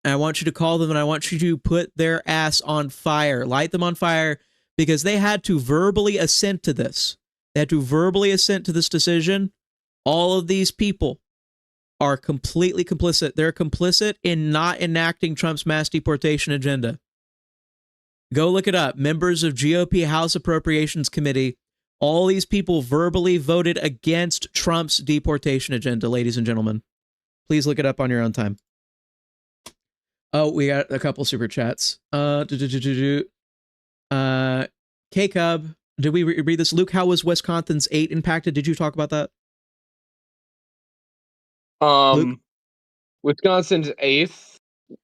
And I want you to call them, and I want you to put their ass on fire, light them on fire, because they had to verbally assent to this. They had to verbally assent to this decision. All of these people are completely complicit. They're complicit in not enacting Trump's mass deportation agenda. Go look it up. Members of GOP House Appropriations Committee. All these people verbally voted against Trump's deportation agenda, ladies and gentlemen. Please look it up on your own time. Oh, we got a couple super chats. K-Cub, did we read this? Luke, how was Wisconsin's 8 impacted? Did you talk about that? Luke? Wisconsin's 8th.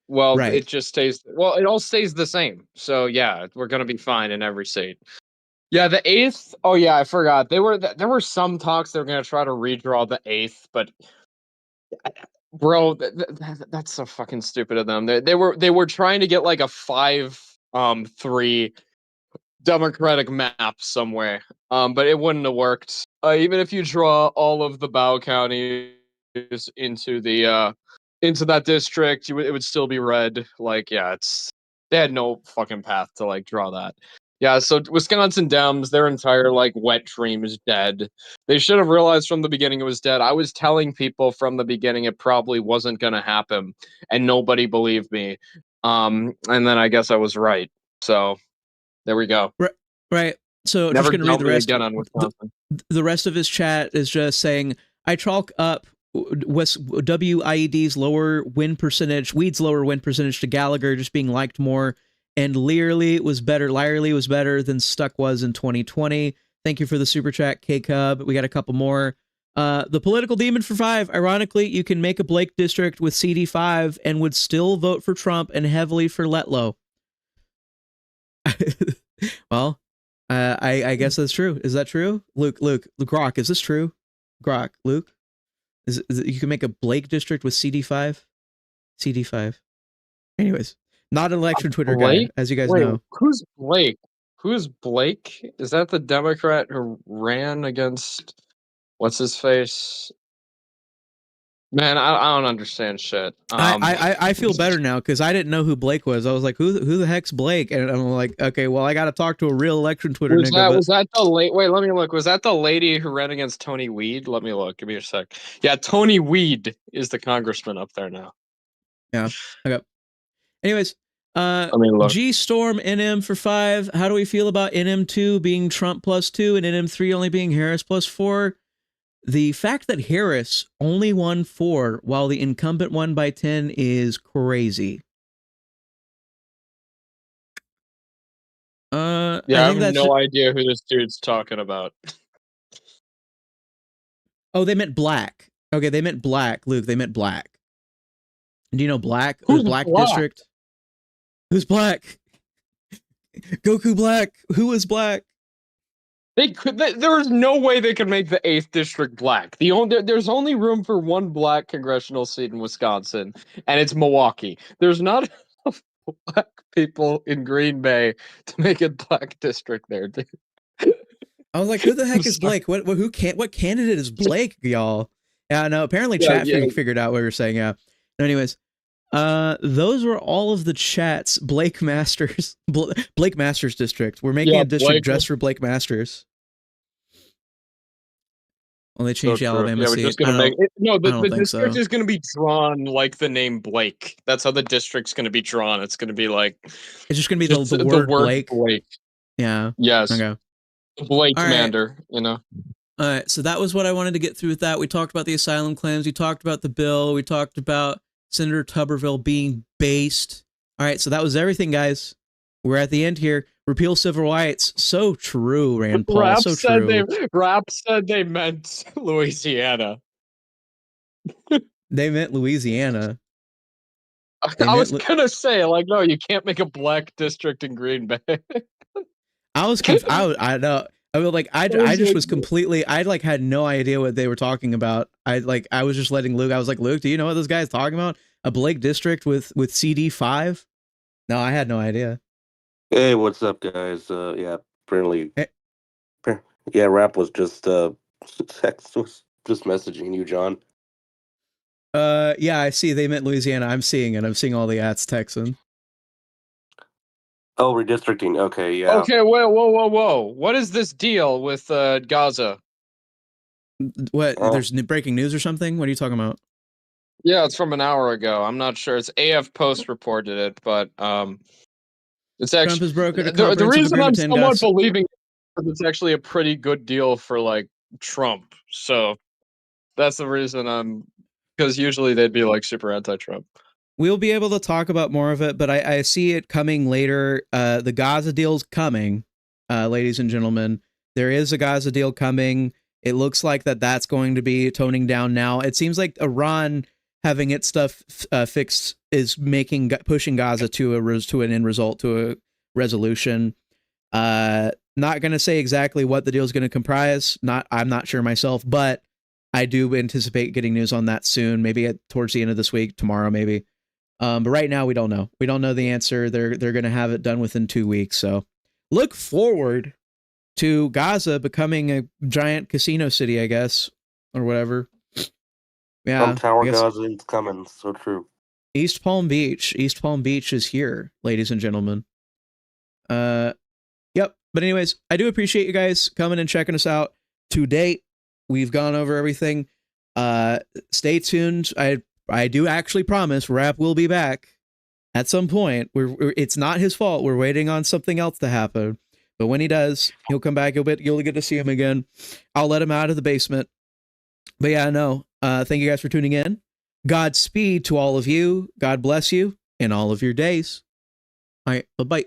Well, right. It just stays. Well, it all stays the same. So yeah, we're gonna be fine in every state. Yeah, the 8th. Oh yeah, I forgot. There were some talks they were gonna try to redraw the 8th, but bro, that's so fucking stupid of them. They were trying to get like a 5-3 Democratic map somewhere, but it wouldn't have worked. Even if you draw all of the Bow counties into that district, it would still be red. Like, yeah, they had no fucking path to like draw that. Yeah, so Wisconsin Dems, their entire like wet dream is dead. They should have realized from the beginning it was dead. I was telling people from the beginning it probably wasn't going to happen, and nobody believed me. And then I guess I was right. So there we go. Right. So Never just going to read doubt the me rest. again on Wisconsin. The rest of his chat is just saying, I chalk up WIED's lower win percentage, Weed's lower win percentage to Gallagher just being liked more, and Lyerly was better than Stuck was in 2020. Thank you for the super chat, K-Cub. We got a couple more. The political demon for 5. Ironically, you can make a Blake district with CD5 and would still vote for Trump and heavily for Letlow. Well, I guess that's true. Is that true? Luke, Grok, is this true? Grok, Luke? Is you can make a Blake district with CD5? CD5. Anyways, not an election Twitter Blake? guy, as you guys Wait, know. who's Blake? Who's Blake? Is that the Democrat who ran against what's his face? Man, I don't understand shit. I feel better now because I didn't know who Blake was. I was like, who the heck's Blake? And I'm like, okay, well, I got to talk to a real election Twitter nigga. Was that the late? Wait, let me look. Was that the lady who ran against Tony Weed? Let me look. Give me a sec. Yeah, Tony Weed is the congressman up there now. Yeah. Okay. Anyways, look. G Storm NM for 5. How do we feel about NM2 being Trump +2 and NM3 only being Harris +4? The fact that Harris only won 4 while the incumbent won by 10 is crazy. Yeah, I have no idea who this dude's talking about. Oh, they meant black. Okay, they meant black, Luke. They meant black. Do you know black? Who's Black black? District? Who's black? Goku Black. Who is black? There is no way they could make the 8th district black. There's only room for one black congressional seat in Wisconsin, and it's Milwaukee. There's not enough black people in Green Bay to make a black district there, dude. I was like, who the heck is Blake? What candidate is Blake, y'all? Yeah, no, apparently chat figured out what we were saying, yeah. No, anyways, those were all of the chats. Blake Masters district. We're making a district just for Blake Masters. Well, they changed the Alabama seat. The district is going to be drawn like the name Blake. That's how the district's going to be drawn. It's going to be like it's just going to be the word Blake. Yeah. Yes. Okay. Blake Commander. You know. All right. So that was what I wanted to get through with that. We talked about the asylum claims. We talked about the bill. We talked about Senator Tubberville being based. All right, so that was everything, guys. We're at the end here. Repeal civil rights. So true, Rand Paul. Rap so true. Rap said they meant Louisiana. They meant Louisiana. I was gonna say, like, no, you can't make a black district in Green Bay. I was I know. I mean, like, I just was completely, I like had no idea what they were talking about. I was just letting Luke, I was like, Luke, do you know what this guy's talking about? A Blake district with CD5? No, I had no idea. Hey, what's up, guys? Yeah, apparently, yeah, Rap was just messaging you, John. Yeah, I see they meant Louisiana. I'm seeing it. I'm seeing all the ats texting. Oh, redistricting. Okay, yeah. Okay, whoa. What is this deal with Gaza? What? There's breaking news or something? What are you talking about? Yeah, it's from an hour ago. I'm not sure. It's AF Post reported it, but it's actually Trump has brokered a the reason I'm somewhat believing it's actually a pretty good deal for like Trump. So that's the reason because usually they'd be like super anti-Trump. We'll be able to talk about more of it, but I see it coming later. The Gaza deal's coming, ladies and gentlemen. There is a Gaza deal coming. It looks like that's going to be toning down now. It seems like Iran having its stuff fixed is pushing Gaza to an end result, to a resolution. Not going to say exactly what the deal is going to comprise. I'm not sure myself, but I do anticipate getting news on that soon. Maybe towards the end of this week, tomorrow, maybe. But right now we don't know. We don't know the answer. They're going to have it done within 2 weeks. So look forward to Gaza becoming a giant casino city, I guess, or whatever. Yeah. Tower Gaza is coming. So true. East Palm Beach is here, ladies and gentlemen. Yep. But anyways, I do appreciate you guys coming and checking us out. To date, we've gone over everything. Stay tuned. I do actually promise Rap will be back at some point. It's not his fault. We're waiting on something else to happen. But when he does, he'll come back. You'll get to see him again. I'll let him out of the basement. But yeah, no. Thank you guys for tuning in. Godspeed to all of you. God bless you in all of your days. All right. Bye-bye.